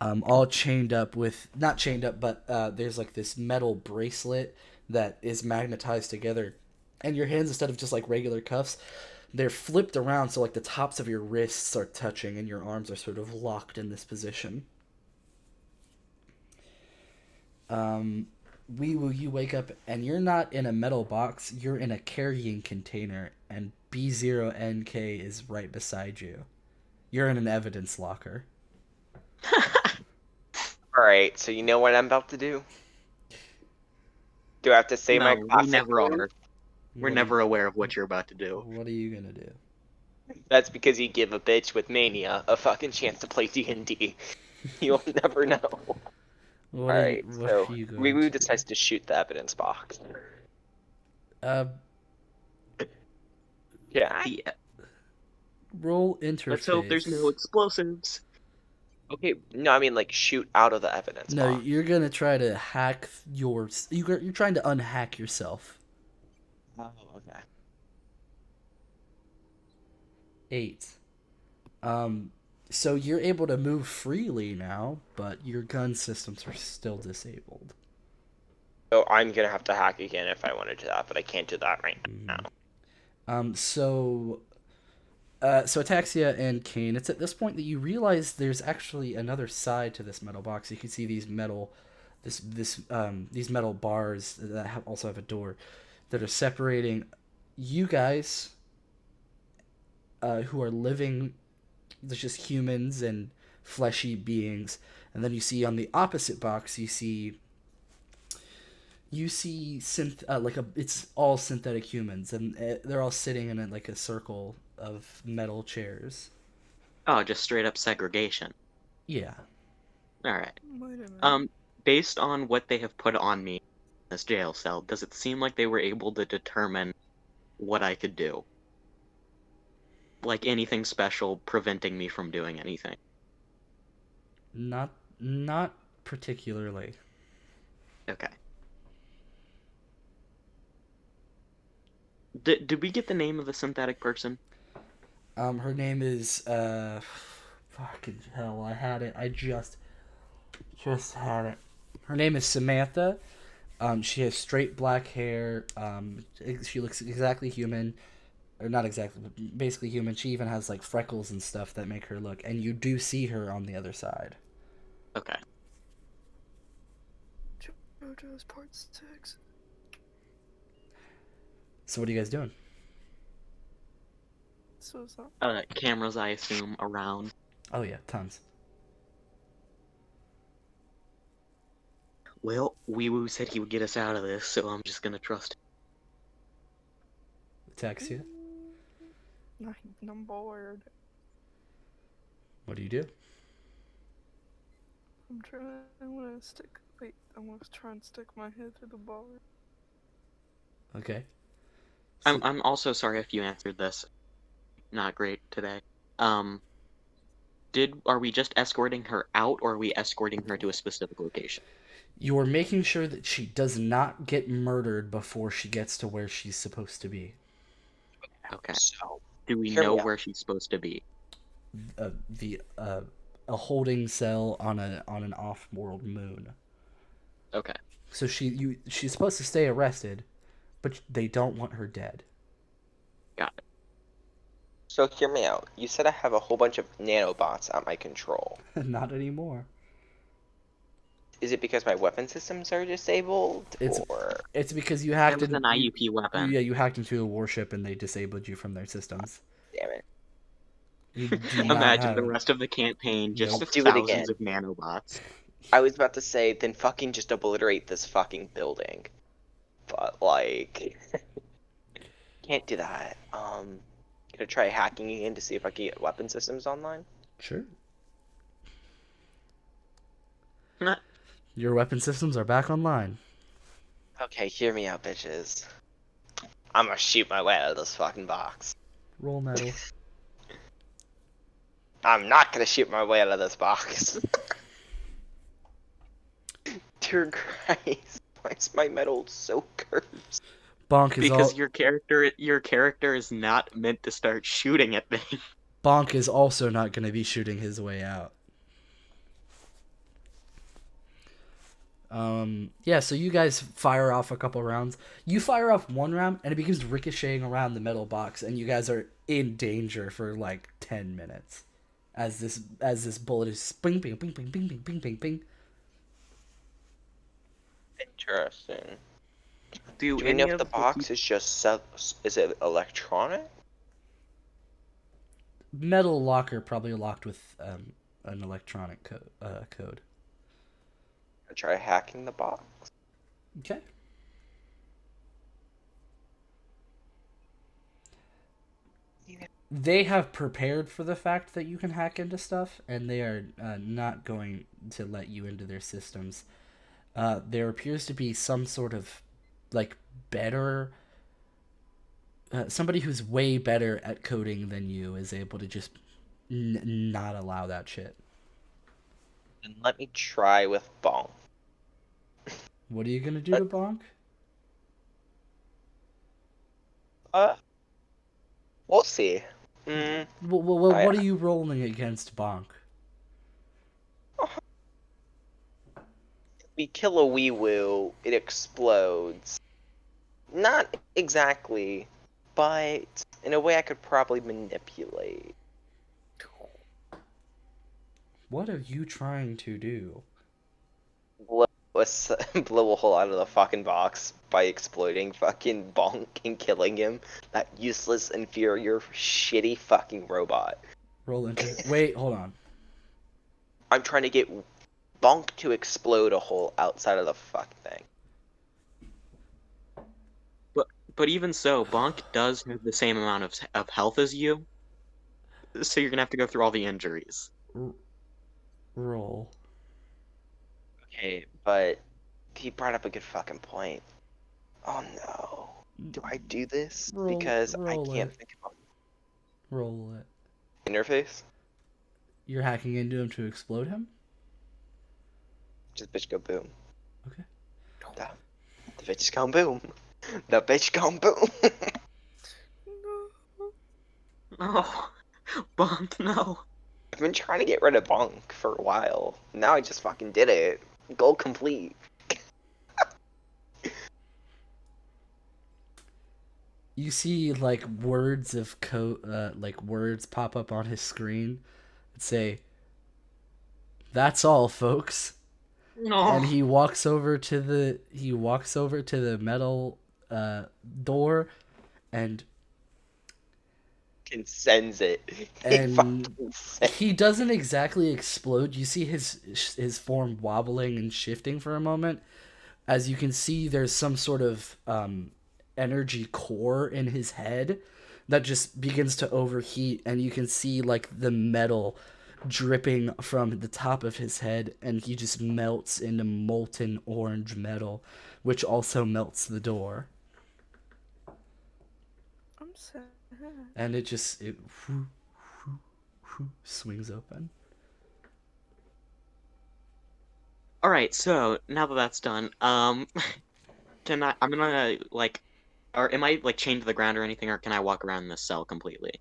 all chained up with, not chained up, but there's like this metal bracelet that is magnetized together. And your hands, instead of just like regular cuffs, they're flipped around so like the tops of your wrists are touching and your arms are sort of locked in this position. Um, Weewoo, you wake up and you're not in a metal box, you're in a carrying container, and B0NK is right beside you. You're in an evidence locker. Alright, so you know what I'm about to do? Do I have to say my No, we classic never move? are. We're What are never you, aware of what you're about to do. what are you gonna do? That's because you give a bitch with mania a fucking chance to play D&D. You'll never know. Alright, What so are you going Weewoo to do? decides to shoot the evidence box. Uh, Yeah. Yeah. roll Let's hope there's no interface. explosives. Okay, no, I mean like shoot out of the evidence No, box. you're gonna try to hack you're trying to unhack yourself. Oh, okay. 8. Um, so you're able to move freely now, but your gun systems are still disabled. So I'm gonna have to hack again if I want to do that, but I can't do that right now. So Ataxia and Kane, it's at this point that you realize there's actually another side to this metal box. You can see these metal bars that also have a door that are separating you guys, who are living, there's just humans and fleshy beings, and then you see on the opposite box it's all synthetic humans, and they're all sitting in like a circle of metal chairs. Oh, just straight up segregation. Yeah. All right. Wait a minute. Based on what they have put on me in this jail cell, does it seem like they were able to determine what I could do? Like anything special preventing me from doing anything? Not particularly. Okay. Did we get the name of the synthetic person? Her name is fucking hell, I had it. I just had it. Her name is Samantha. She has straight black hair. She looks exactly human, or not exactly, but basically human. She even has like freckles and stuff that make her look. And you do see her on the other side. Okay. JoJo's Part 6. So what are you guys doing? So it's not. Cameras, I assume, around. Oh yeah, tons. Well, Weewoo said he would get us out of this, so I'm just gonna trust him. Ataxia. I'm bored. What do you do? I'm gonna stick. Wait, I'm gonna try and stick my head through the bar. Okay. I'm also sorry if you answered this. Not great today. Are we just escorting her out, or are we escorting her to a specific location? You are making sure that she does not get murdered before she gets to where she's supposed to be. Okay. So Do we Hear me know out. where she's supposed to be? A holding cell on an off-world moon. Okay. So she's supposed to stay arrested, but they don't want her dead. Got it. So hear me out. You said I have a whole bunch of nanobots at my control. Not anymore. Is it because my weapon systems are disabled, It's- or It's because you hacked That was an IUP weapon. Yeah, you hacked into a warship and they disabled you from their systems. damn it? You do not Imagine have the rest of the campaign just Nope. with Do it thousands again. of nanobots. I was about to say, then fucking just obliterate this fucking building. But like, can't do that. Gonna try hacking again to see if I can get weapon systems online. Sure. Not Your weapon systems are back online. Okay, hear me out, bitches. I'm gonna shoot my way out of this fucking box. Roll metal. I'm not gonna shoot my way out of this box. Dear Christ, why is my metal so cursed? Bonk is Because all. your character is not meant to start shooting at things. Bonk is also not going to be shooting his way out. Yeah, so you guys fire off a couple rounds. You fire off one round, and it begins ricocheting around the metal box, and you guys are in danger for like 10 minutes, as this bullet is ping ping ping ping ping ping ping ping ping. Interesting. Do Do we know any if of the the box is just is it electronic? Metal locker probably locked with an electronic code. I try hacking the box. Okay. They have prepared for the fact that you can hack into stuff, and they are not going to let you into their systems. There appears to be some sort of like better somebody who's way better at coding than you is able to just not allow that shit. And let me try with Bonk. What are you gonna do to Bonk? Uh, we'll see. Mm, What are you rolling against Bonk? we kill a Weewoo, it explodes. Not exactly, but in a way I could probably manipulate. What are you trying to do? Blow blow a hole out of the fucking box by exploding fucking Bonk and killing him. That useless, inferior, shitty fucking robot. Roll into. Wait, hold on. I'm trying to get Bonk to explode a hole outside of the fucking thing. But even so, Bonk does have the same amount of health as you, so you're gonna have to go through all the injuries. Roll. Okay, but he brought up a good fucking point. Oh no. Do I do this? Because I Roll can't it. think about Roll it. interface. You're hacking into him to explode him? Just bitch go boom. Okay. The bitch gone boom. The bitch gone boom. No, Bonk, no. I've been trying to get rid of Bonk for a while. Now I just fucking did it. Goal complete. You see like words of code, like words pop up on his screen that say, "That's all, folks." And No. he walks over to the metal door, and Fucking sends it. He and fucking sends he doesn't exactly explode. You see his form wobbling and shifting for a moment. As you can see, there's some sort of energy core in his head that just begins to overheat, and you can see like the metal dripping from the top of his head, and he just melts into molten orange metal, which also melts the door. I'm sad. And it swings open. All right, so now that that's done, can I'm gonna like, or am I like chained to the ground or anything, or can I walk around this cell completely?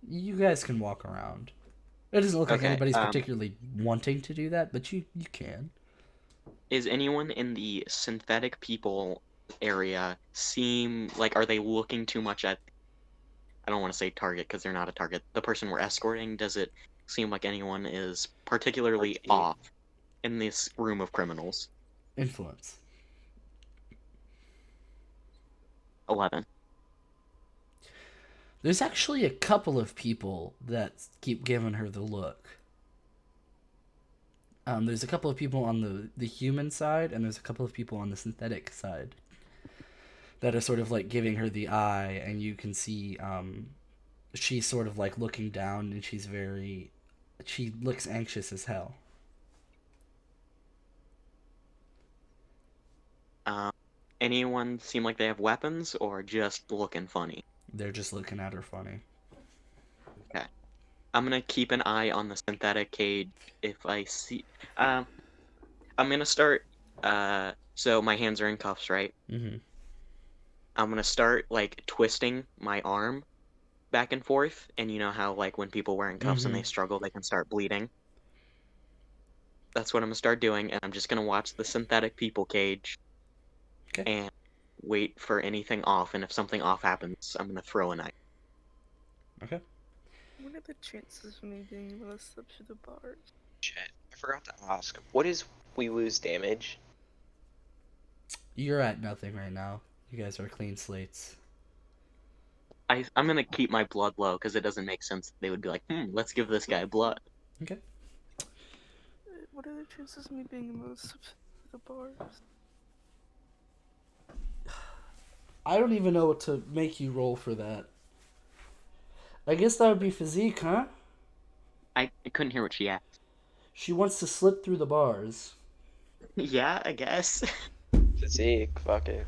You guys can walk around. It doesn't look like Okay. anybody's particularly wanting to do that, but you can. Is anyone in the synthetic people area seem like are they looking too much at? I don't want to say target because they're not a target. The person we're escorting, does it seem like anyone is particularly it. off in this room of criminals? Influence. 11. There's actually a couple of people that keep giving her the look. There's a couple of people on the human side, and there's a couple of people on the synthetic side that are sort of like giving her the eye, and you can see she's sort of like looking down, and she looks anxious as hell. Um, anyone seem like they have weapons or just looking funny? They're just looking at her funny. Okay. I'm gonna keep an eye on the synthetic cage if I see. Um, I'm gonna start. So my hands are in cuffs, right? Mm-hmm. I'm gonna start like twisting my arm back and forth, and you know how like when people wear in cuffs and Mm-hmm. they struggle, they can start bleeding. That's what I'm gonna start doing, and I'm just gonna watch the synthetic people cage Okay. and wait for anything off. And if something off happens, I'm gonna throw a knife. Okay. What are the chances of me being able to slip through the bars? Shit, I forgot to ask. What is Weewoo's damage? You're at nothing right now. You guys are clean slates. I'm gonna keep my blood low because it doesn't make sense. They would be like, let's give this guy blood. Okay. What are the chances of me being able to slip through the bars? I don't even know what to make you roll for that. I guess that would be physique, huh? I couldn't hear what she asked. She wants to slip through the bars. Yeah, I guess. Physique, fuck it.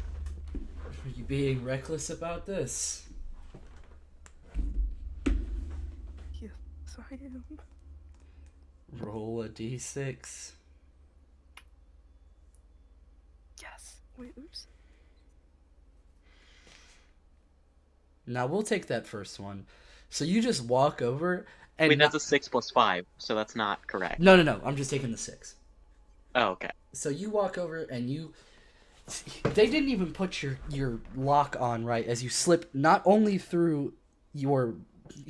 Are you being reckless about this? Yes, I am. Roll a d6. Yes. Wait, oops. Now we'll take that first one. So you just walk over and Wait, that's a 6 plus 5, so that's not correct. No. I'm just taking the 6. Oh, okay. So you walk over and you. They didn't even put your lock on right as you slip not only through your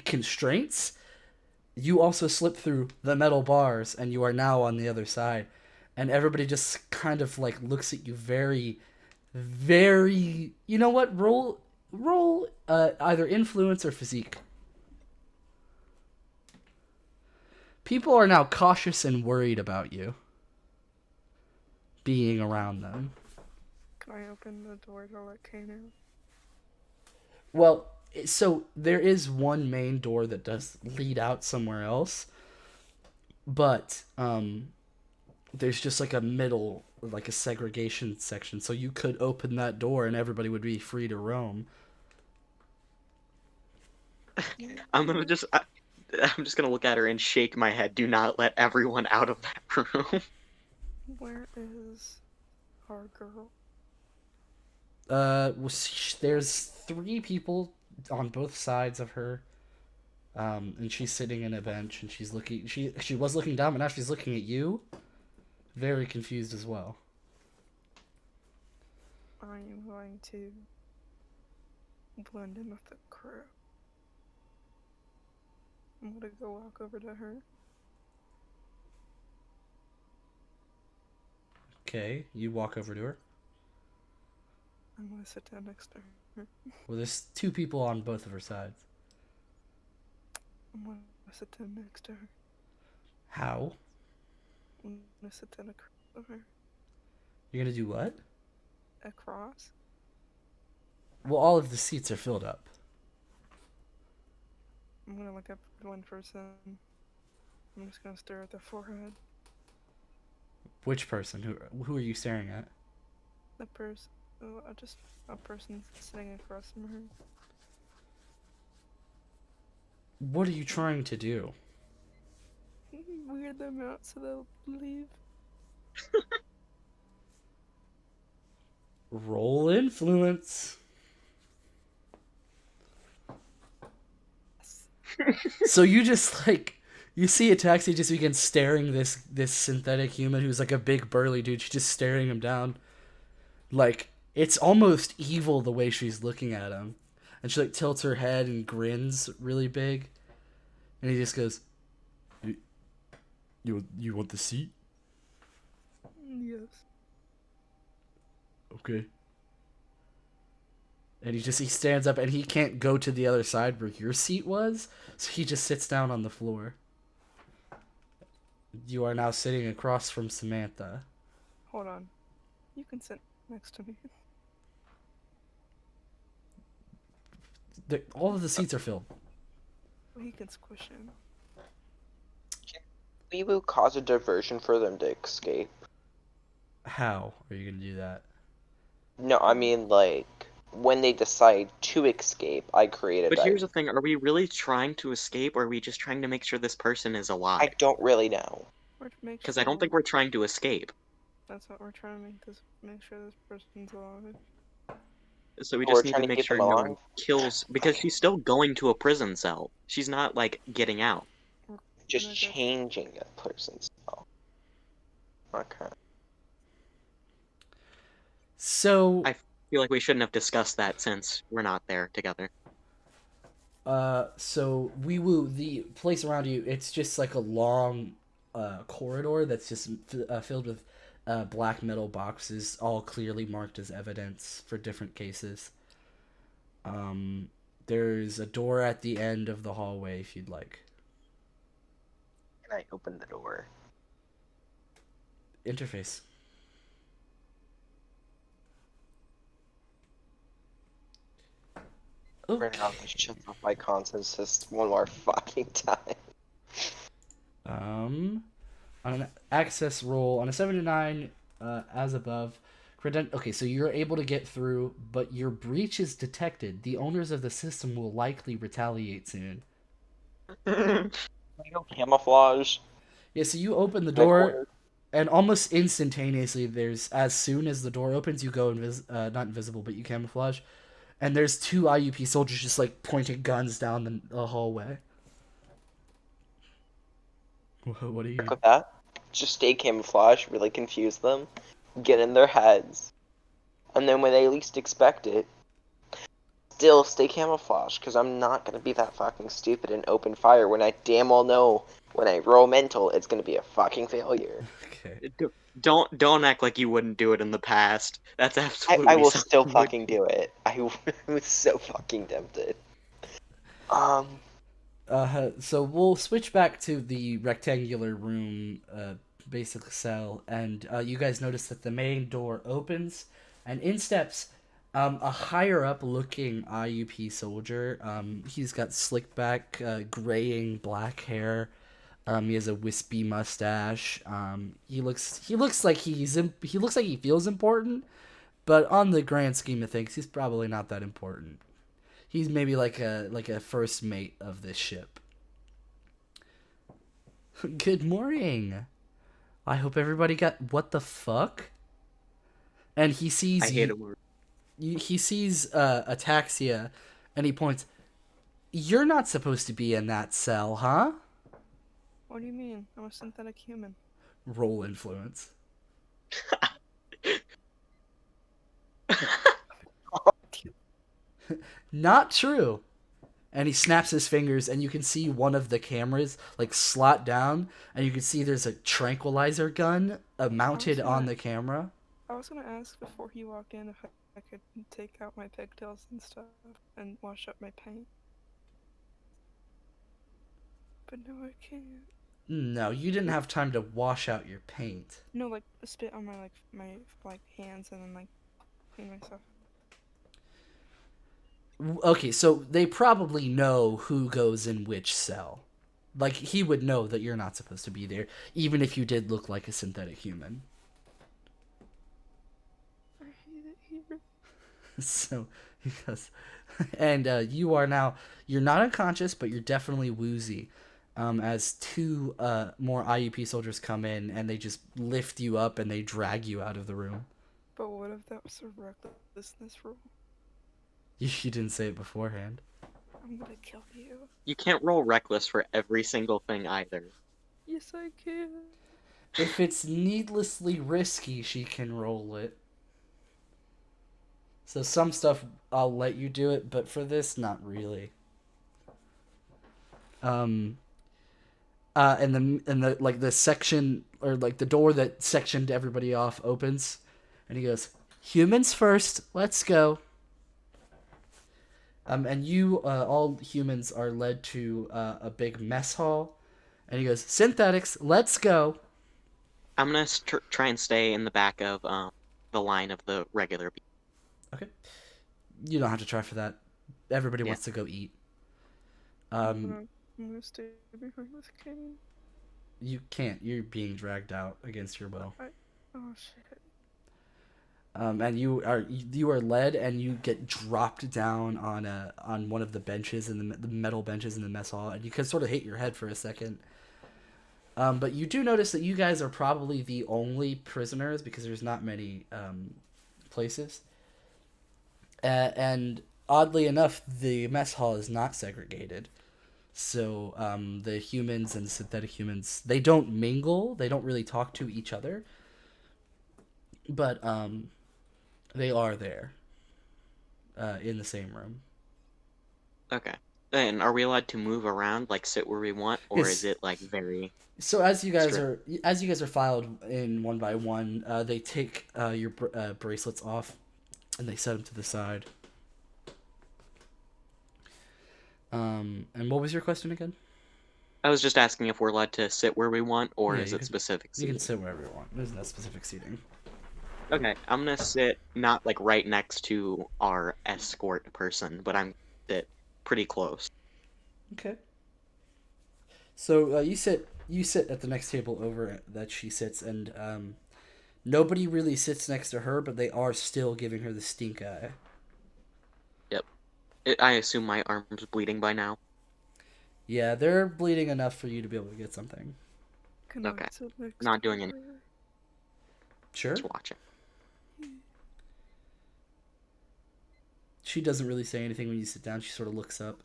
constraints, you also slip through the metal bars and you are now on the other side. And everybody just kind of like looks at you very, very. You know what? Roll either influence or physique. People are now cautious and worried about you being around them. Can I open the door to let Kane out? Well, so there is one main door that does lead out somewhere else, but there's just like a middle, like a segregation section. So you could open that door and everybody would be free to roam. I'm just gonna look at her and shake my head. Do not let everyone out of that room. Where is our girl? There's 3 people on both sides of her, and she's sitting in a bench and she's looking. She was looking down, but now she's looking at you, very confused as well. I am going to blend in with the crew. I'm gonna go walk over to her. Okay, you walk over to her. I'm gonna sit down next to her. Well, there's 2 people on both of her sides. I'm gonna sit down next to her. How? I'm gonna sit down across from her. You're gonna do what? Across? Well, all of the seats are filled up. I'm gonna look up at one person. I'm just gonna stare at their forehead. Which person? Who are you staring at? The person. Oh, just a person sitting across from her. What are you trying to do? Weird them out so they'll leave. Roll influence. So you just like you see a taxi just begin staring this synthetic human who's like a big burly dude. She's just staring him down. Like it's almost evil the way she's looking at him. And she like tilts her head and grins really big. And he just goes, You want the seat? Yes. Okay. And he stands up and he can't go to the other side where your seat was, so he just sits down on the floor. You are now sitting across from Samantha. Hold on. You can sit next to me. All of the seats are filled. He can squish in. We will cause a diversion for them to escape. How are you gonna do that? No, I mean like when they decide to escape, I created But that. here's the thing, are we really trying to escape, or are we just trying to make sure this person is I alive? don't really know. Or to make Because I don't sure think we're trying to escape. that's what we're trying to make sure this person's alive. So we We're just need to trying to make keep them sure no one alive. kills, because she's still going to a prison cell. She's not, like, getting out. We're Just gonna go. changing a person's spell. Okay. So, I feel like we shouldn't have discussed that since we're not there together. so Weewoo, the place around you, it's just like a long corridor that's just filled with black metal boxes, all clearly marked as evidence for different cases. Um, there's a door at the end of the hallway if you'd like. Can I open the door? Interface. Right now, Okay. just shut off my conscience just one more fucking time. Um, on an access roll on a 7 to 9, as above. Okay, so you're able to get through, but your breach is detected. The owners of the system will likely retaliate soon. Can I go camouflage? Yeah, so you open the My door, corner. and almost instantaneously, as soon as the door opens, you go not invisible, but you camouflage, and there's two IUP soldiers just like pointing guns down the hallway. What are you? With that, just stay camouflage, really confuse them, get in their heads, and then when they least expect it, still stay camouflage, because I'm not gonna be that fucking stupid and open fire when I damn well know when I roll mental, it's gonna be a fucking failure. Okay. Don't act like you wouldn't do it in the past. That's I absolutely will something still you would fucking do. do it. I was so fucking tempted. Um, So we'll switch back to the rectangular room, basic cell, and you guys notice that the main door opens, and in steps a higher up looking IUP soldier. He's got slick back, graying black hair. He has a wispy mustache. He looks like he looks like he feels important, but on the grand scheme of things, he's probably not that important. He's maybe like a first mate of this ship. Good morning. I hope everybody got what the fuck. And he I sees hate you. it when He sees Ataxia, and he points. You're not supposed to be in that cell, huh? What do you mean? I'm a synthetic human. Roll influence. Not true. And he snaps his fingers, and you can see one of the cameras like slot down, and you can see there's a tranquilizer gun mounted on the camera. I was gonna ask before he walked in if I could take out my pigtails and stuff and wash up my paint. But no, I can't. No, you didn't have time to wash out your paint. No, like spit on my hands and then like clean myself. Okay, so they probably know who goes in which cell. Like, he would know that you're not supposed to be there, even if you did look like a synthetic human. I hate it here. So, he goes, and you're not unconscious, but you're definitely woozy. As two more IUP soldiers come in, and they just lift you up and they drag you out of the room. But what if that was a recklessness rule? You didn't say it beforehand. I'm gonna kill you. You can't roll reckless for every single thing either. Yes, I can. If it's needlessly risky, she can roll it. So some stuff I'll let you do it, but for this, not really. Um, and the like the section or like the door that sectioned everybody off opens, and he goes, "Humans first, let's go." And you all humans are led to a big mess hall, and he goes, "Synthetics, let's go." I'm gonna try and stay in the back of the line of the regular people. Okay, you don't have to try for that. Everybody Yeah. wants to go eat. I'm gonna stay behind with Kane. You can't. You're being dragged out against your will. Oh shit. And you are led, and you get dropped down on one of the benches in the metal benches in the mess hall, and you can sort of hit your head for a second. But you do notice that you guys are probably the only prisoners because there's not many places. And oddly enough, the mess hall is not segregated. So the humans and synthetic humans, they don't mingle. They don't really talk to each other. But they are there in the same room. Okay. And are we allowed to move around, like sit where we want, or is Yes. it like very So strict? as you guys are filed in one by one, they take your bracelets off and they set them to the side. And what was your question again? I was just asking if we're allowed to sit where we want, or Yeah, is it specific you can seating? sit wherever you want. There's no specific seating. Okay, I'm gonna sit not like right next to our escort person, but I'm sit pretty close. Okay. So you sit at the next table over that she sits, and nobody really sits next to her, but they are still giving her the stink eye. Yep. I assume my arm's bleeding by now. Yeah, they're bleeding enough for you to be able to get something. Can I Okay. sit next Not to doing any. her? Sure. Just watching. She doesn't really say anything when you sit down. She sort of looks up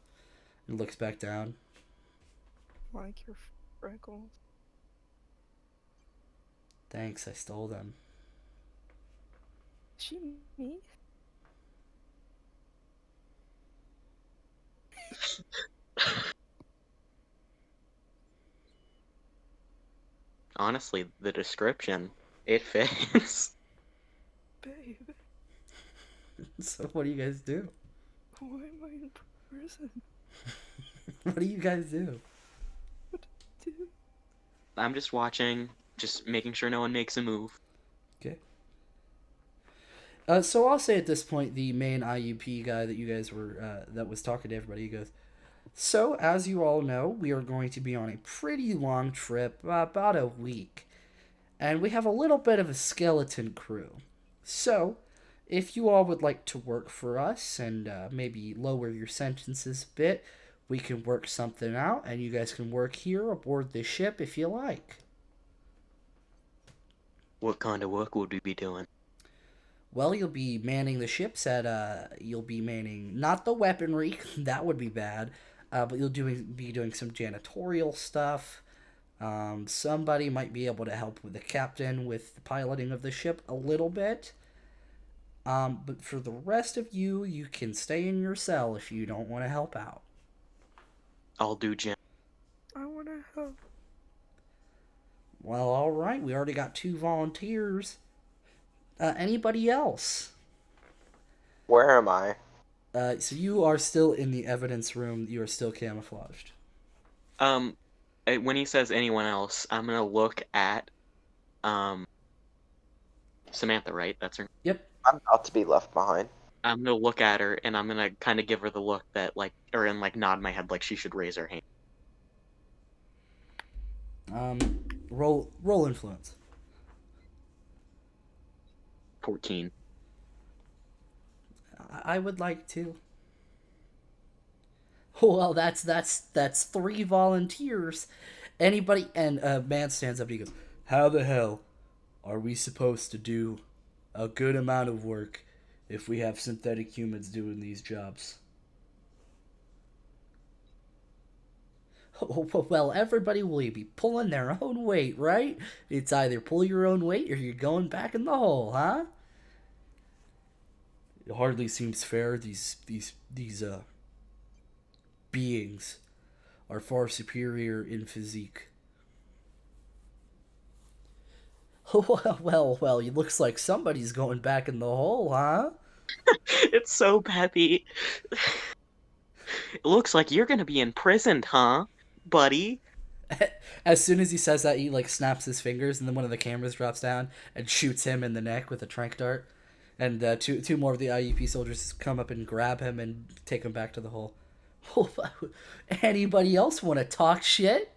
and looks back down. Like your freckles. Thanks, I stole them. She me? Honestly, the description, it fits. Babe, So what do you guys do? why am I in prison? What do you guys do? Dude, I'm just watching, just making sure no one makes a move. Okay. So I'll say at this point, the main IUP guy that you guys were that was talking to everybody, he goes, "So as you all know, we are going to be on a pretty long trip, about a week, and we have a little bit of a skeleton crew. So, if you all would like to work for us and maybe lower your sentences a bit, we can work something out, and you guys can work here aboard the ship if you like." What kind of work would we be doing? Well, you'll be manning the ships you'll be manning not the weaponry, that would be bad, but be doing some janitorial stuff. Somebody might be able to help with the captain with the piloting of the ship a little bit. But for the rest of you, you can stay in your cell if you don't want to help out. I'll do Jim. I wanna help. Well, all right, we already got 2 volunteers. Anybody else? Where am I? So you are still in the evidence room. You are still camouflaged. When he says anyone else, I'm gonna look at, um, Samantha, right? That's her. Yep. I'm about to be left behind. I'm gonna look at her and I'm gonna kind of give her the look that like, or and like nod my head like she should raise her hand. Roll influence. 14. I would like to. Well, that's 3 volunteers. Anybody? And a man stands up and he goes, "How the hell are we supposed to do a good amount of work if we have synthetic humans doing these jobs?" Well, everybody will be pulling their own weight, right? It's either pull your own weight or you're going back in the hole, huh? It hardly seems fair. These beings are far superior in physique. Well, it looks like somebody's going back in the hole, huh? It's so peppy. It looks like you're gonna be imprisoned, huh, buddy? As soon as he says that, he like snaps his fingers, and then one of the cameras drops down and shoots him in the neck with a tranq dart. And two more of the IUP soldiers come up and grab him and take him back to the hole. Anybody else want to talk shit?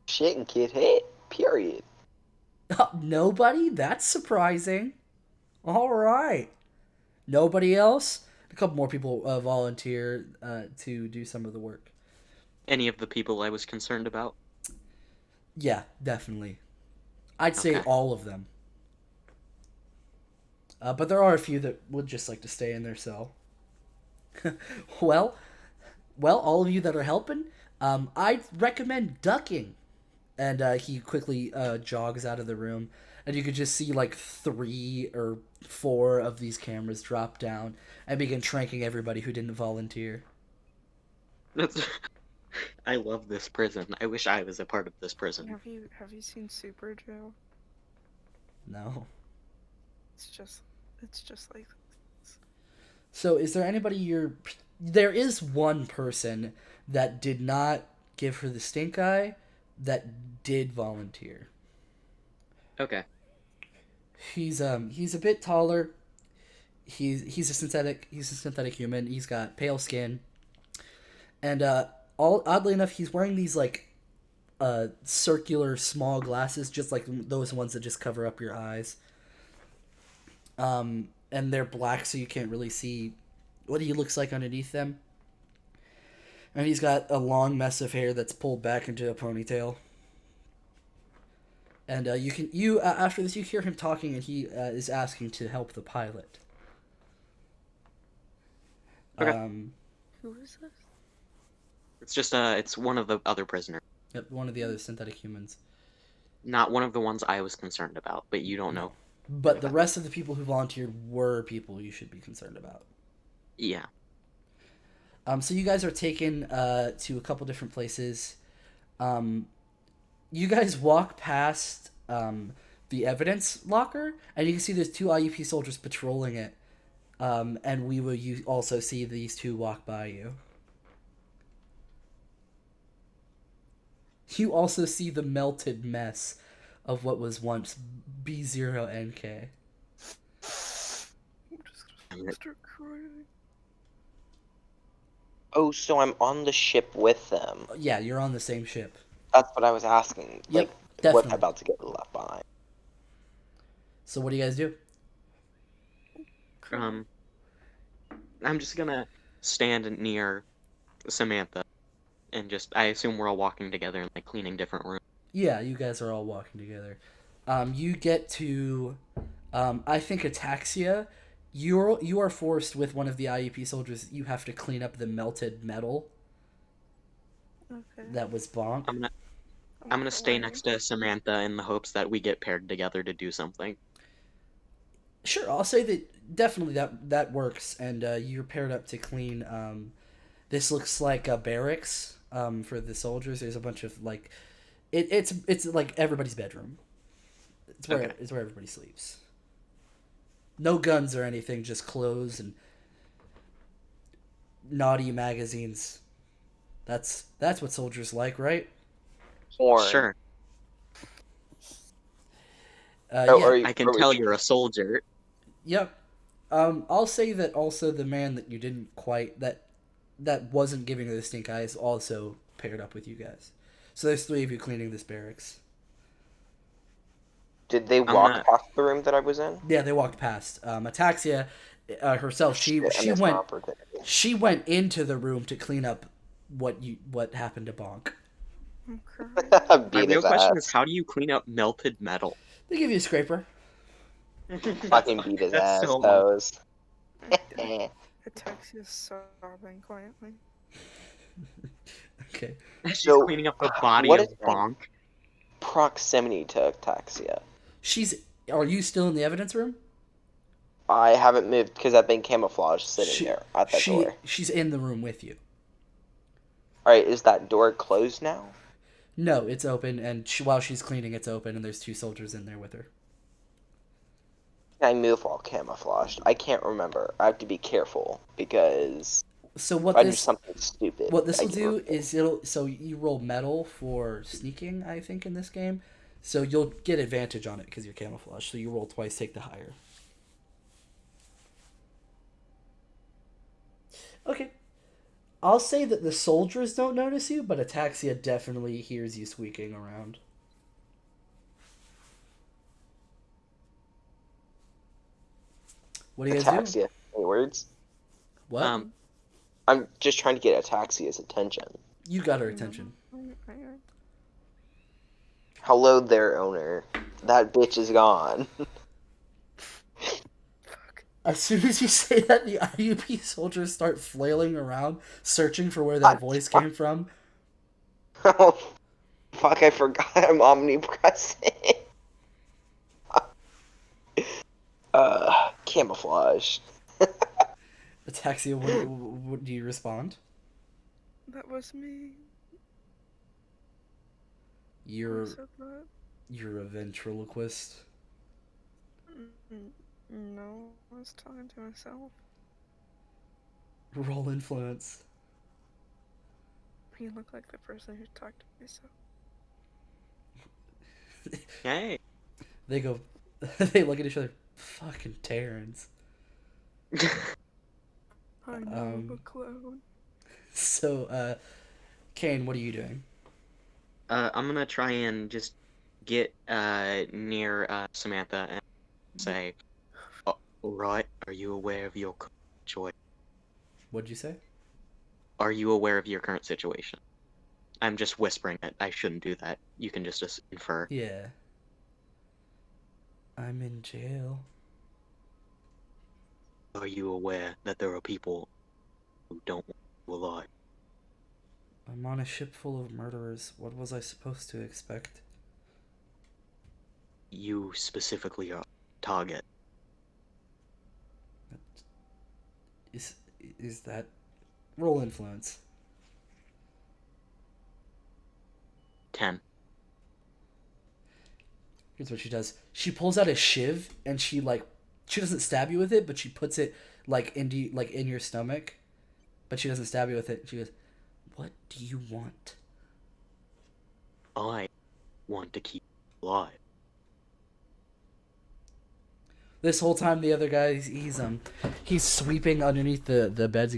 Shit and get hit. Period. Nobody? That's surprising. All right. Nobody else? A couple more people volunteer to do some of the work. Any of the people I was concerned about? Yeah, definitely. I'd say Okay. all of them. But there are a few that would just like to stay in their cell. well, all of you that are helping, I'd recommend ducking. And he quickly jogs out of the room, and you could just see like 3 or 4 of these cameras drop down and begin tranking everybody who didn't volunteer. That's. I love this prison. I wish I was a part of this prison. Have you seen Super Joe? No. It's just like this. So, is there anybody you're? There is one person that did not give her the stink eye, that did volunteer. Okay. He's a bit taller. He's a synthetic human. He's got pale skin, and all oddly enough, he's wearing these like circular small glasses, just like those ones that just cover up your eyes. And they're black, so you can't really see what he looks like underneath them. And he's got a long mess of hair that's pulled back into a ponytail. And after this you hear him talking, and he is asking to help the pilot. Okay. Who is this? It's just it's one of the other prisoners. Yep, one of the other synthetic humans. Not one of the ones I was concerned about, but you don't know. But the rest of the people who volunteered were people you should be concerned about. Yeah. So you guys are taken to a couple different places. You guys walk past the evidence locker, and you can see there's 2 IUP soldiers patrolling it. And you also see these 2 walk by you. You also see the melted mess of what was once B0NK. I'm just gonna start crying. Oh, so I'm on the ship with them. Yeah, you're on the same ship. That's what I was asking. Yep, Like, definitely. what's about to get left behind? So what do you guys do? I'm just gonna stand near Samantha, and I assume we're all walking together and like cleaning different rooms. Yeah, you guys are all walking together. You get to, I think, Ataxia. You are forced with one of the IUP soldiers. You have to clean up the melted metal Okay. that was bonk. I'm gonna stay next to Samantha in the hopes that we get paired together to do something. Sure, I'll say that definitely that works, and you're paired up to clean. This looks like a barracks for the soldiers. There's a bunch of like, it's like everybody's bedroom. It's where everybody sleeps. No guns or anything, just clothes and naughty magazines. That's what soldiers like, right? Porn. Sure. Yeah. I can tell you're a soldier. Yep. I'll say that also the man that you didn't quite that wasn't giving her the stink eye is also paired up with you guys. So there's 3 of you cleaning this barracks. Did they walk past the room that I was in? Yeah, they walked past. Ataxia herself, she went into the room to clean up what happened to Bonk. I'm crying. My real question is, how do you clean up melted metal? They give you a scraper. Fucking beat his ass, so toes. Ataxia's sobbing quietly. Okay. She's So, cleaning up the body what of is Bonk. Proximity to Ataxia. Are you still in the evidence room? I haven't moved because I've been camouflaged sitting there at that door. She's in the room with you. Alright, is that door closed now? No, it's open, and while she's cleaning, it's open, and there's 2 soldiers in there with her. Can I move while camouflaged? I can't remember. I have to be careful because So if I do something stupid. What this will do is you roll metal for sneaking, I think, in this game. So you'll get advantage on it because you're camouflaged. So you roll twice, take the higher. Okay. I'll say that the soldiers don't notice you, but Ataxia definitely hears you squeaking around. What do you guys do? Ataxia. Any words? What? Um, I'm just trying to get Ataxia's attention. You got her attention. Hello there, owner. That bitch is gone. As soon as you say that, the IUP soldiers start flailing around, searching for where that God, voice fuck. came from. Oh, fuck, I forgot I'm omnipresent. Camouflage. Ataxia, what do you respond? That was me. I You're said that. you're a ventriloquist. No, I was talking to myself. Roll influence. You look like the person who talked to myself. hey. They go, they look at each other. Fucking Terrans. I know I'm a clone. So, Kane, what are you doing? I'm gonna try and just get near Samantha and say, "Oh, right, are you aware of your current situation? What'd you say? Are you aware of your current situation?" I'm just whispering it. I shouldn't do that. You can just infer. Yeah. I'm in jail. Are you aware that there are people who don't want you alive? I'm on a ship full of murderers. What was I supposed to expect? You specifically are target. Is is that roll influence? 10. Here's what she does. She pulls out a shiv and she doesn't stab you with it, but she puts it in your stomach, but she doesn't stab you with it. She goes, "What do you want?" I want to keep you alive. This whole time, the other guy he's sweeping underneath the beds.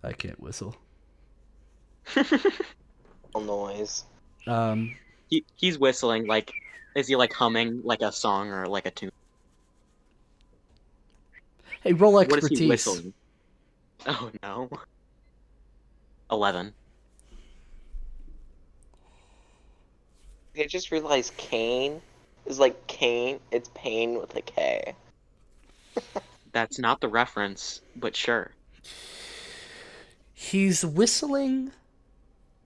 I can't whistle. Noise. He's whistling, like, is he like humming like a song or like a tune? Hey, roll What is he expertise. whistling? Oh no. 11. I just realized Kane is like Kane. It's pain with a K. That's not the reference, but sure. He's whistling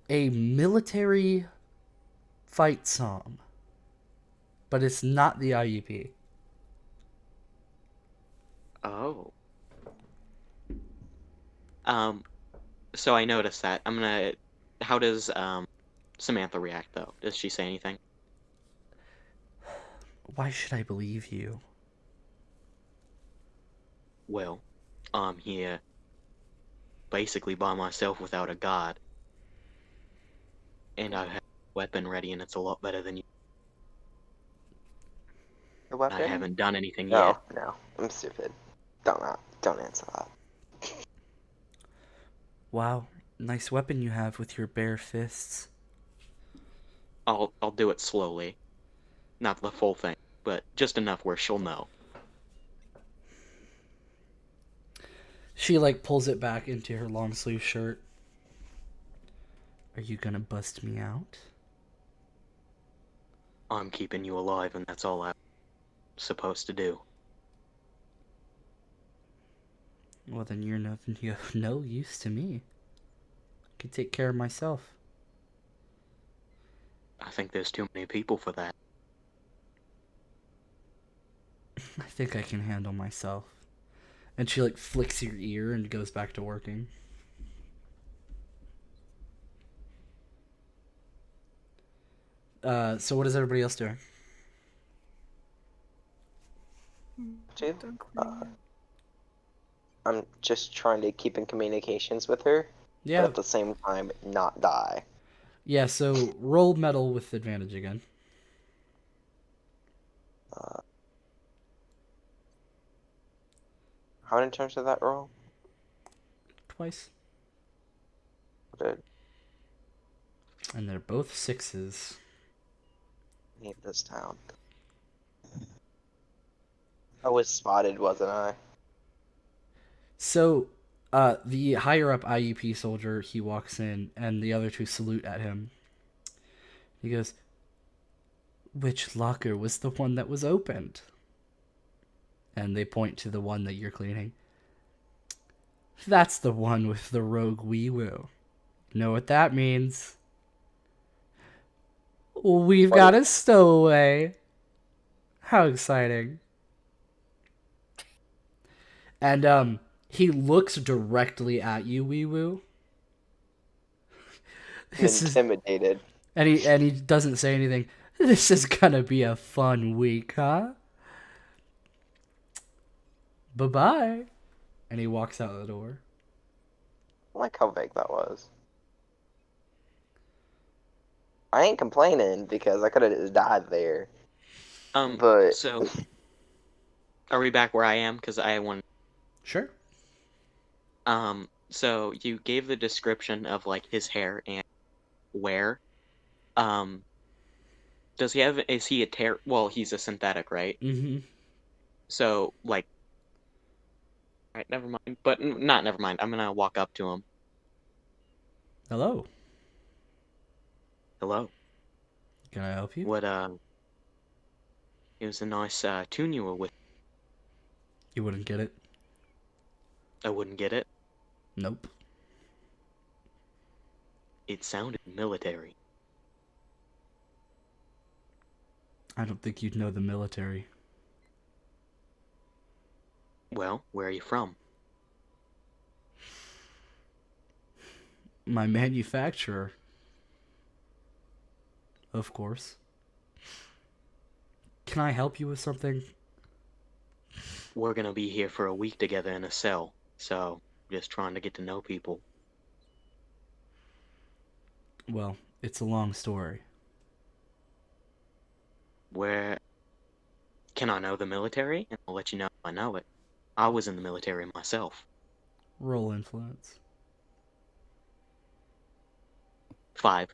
a military fight song, but it's not the IUP. Oh. So I noticed that. How does Samantha react though? Does she say anything? Why should I believe you? Well, I'm here basically by myself without a guard. And I have a weapon ready and it's a lot better than you. The weapon? I haven't done anything No, yet. no, I'm stupid. Don't answer that. Wow, nice weapon you have with your bare fists. I'll do it slowly. Not the full thing, but just enough where she'll know. She pulls it back into her long sleeve shirt. Are you gonna bust me out? I'm keeping you alive and that's all I'm supposed to do. Well, then you're of no use to me. I can take care of myself. I think there's too many people for that. I think I can handle myself. And she flicks your ear and goes back to working. So what is everybody else doing? Dude, Done cleaning. I'm just trying to keep in communications with her, but Yeah. at the same time not die. Yeah, so roll metal with advantage again. How many times did that roll? Twice. Good. And they're both sixes. I hate this town. I was spotted, wasn't I? So, the higher up IUP soldier, he walks in, and the other two salute at him. He goes, "Which locker was the one that was opened?" And they point to the one that you're cleaning. "That's the one with the rogue Weewoo. Know what that means? We've got a stowaway. How exciting." And he looks directly at you, Weewoo. I'm intimidated. And he doesn't say anything. "This is gonna be a fun week, huh? Bye-bye." And he walks out the door. I like how vague that was. I ain't complaining because I could have just died there. But So, are we back where I am? Because I want. Sure. So you gave the description of like his hair and wear. Um, does he have? Is he a tear? Well, he's a synthetic, right? Mm-hmm. So like, all right, never mind. But not never mind. I'm gonna walk up to him. Hello. Hello. Can I help you? What? It was a nice tune you were with. You wouldn't get it. I wouldn't get it. Nope. It sounded military. I don't think you'd know the military. Well, where are you from? My manufacturer. Of course. Can I help you with something? We're gonna be here for a week together in a cell, so just trying to get to know people. Well, it's a long story. Where can I know the military? And I'll let you know if I know it. I was in the military myself. Roll influence. 5.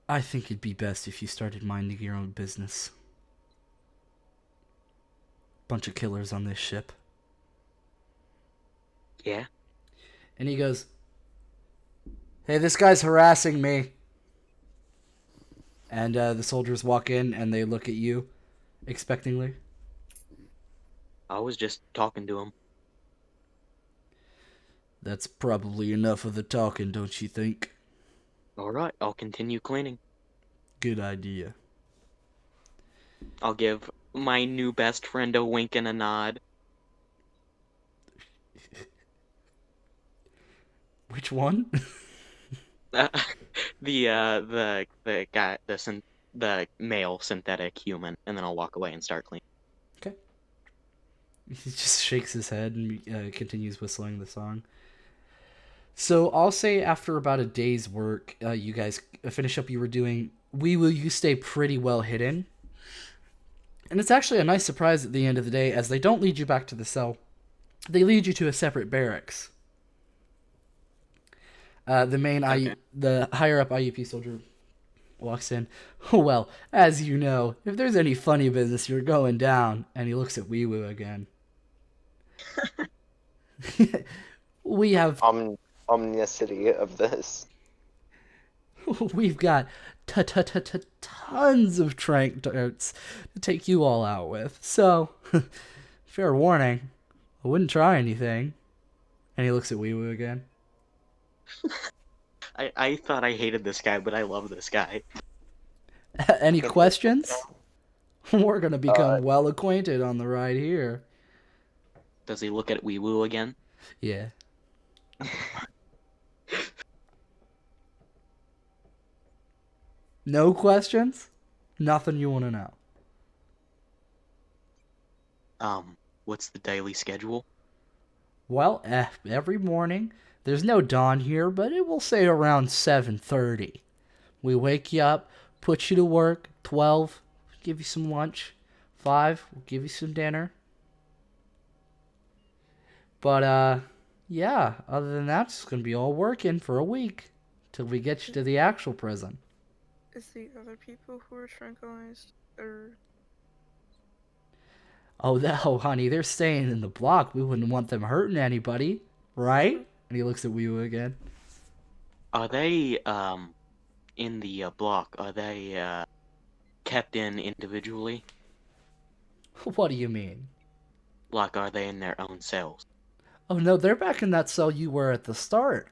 I think it'd be best if you started minding your own business. Bunch of killers on this ship. Yeah? And he goes, "Hey, this guy's harassing me." And the soldiers walk in and they look at you expectingly. I was just talking to him. That's probably enough of the talking, don't you think? Alright, I'll continue cleaning. Good idea. I'll give my new best friend a wink and a nod. Which one? The guy, the male synthetic human, and then I'll walk away and start cleaning. Okay. He just shakes his head and continues whistling the song. So I'll say after about a day's work, you guys finish up what you were doing. Weewoo, you stay pretty well hidden. And it's actually a nice surprise at the end of the day, as they don't lead you back to the cell. They lead you to a separate barracks. The higher up IUP soldier walks in. "Well, as you know, if there's any funny business, you're going down." And he looks at Weewoo again. We have omniscity of this. We've got tons of trank darts to take you all out with. So, fair warning, I wouldn't try anything. And he looks at Weewoo again. I thought I hated this guy, but I love this guy. Any questions? We're gonna become well acquainted on the ride here. Does he look at Weewoo again? Yeah. No questions? Nothing you want to know? What's the daily schedule? Well, every morning, there's no dawn here, but it will say around 7:30. We wake you up, put you to work. 12, give you some lunch. 5, we'll give you some dinner. But, yeah, other than that, it's going to be all working for a week till we get you to the actual prison. Is the other people who are tranquilized, or Oh, honey, they're staying in the block. We wouldn't want them hurting anybody, right? And he looks at Weewoo again. Are they in the block? Are they kept in individually? What do you mean? Like, are they in their own cells? Oh no, they're back in that cell you were at the start.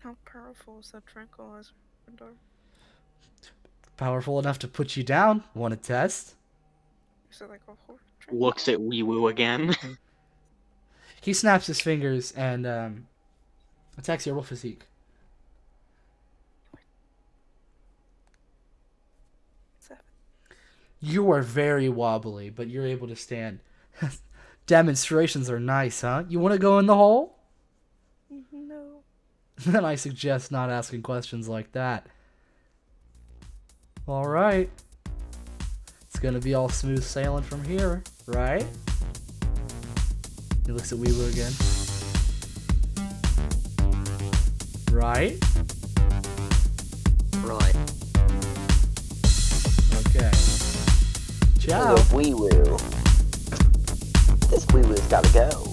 How powerful is that tranquilizer? Powerful enough to put you down. Want to test? Is it like a horror Looks at Weewoo again. He snaps his fingers and attacks your roll physique. 7. You are very wobbly, but you're able to stand. Demonstrations are nice, huh? You want to go in the hole? No. Then I suggest not asking questions like that. Alright. It's gonna be all smooth sailing from here, right? He looks at Weewoo again. Right? Right. Okay. Ciao. Weewoo. This Weewoo's gotta go.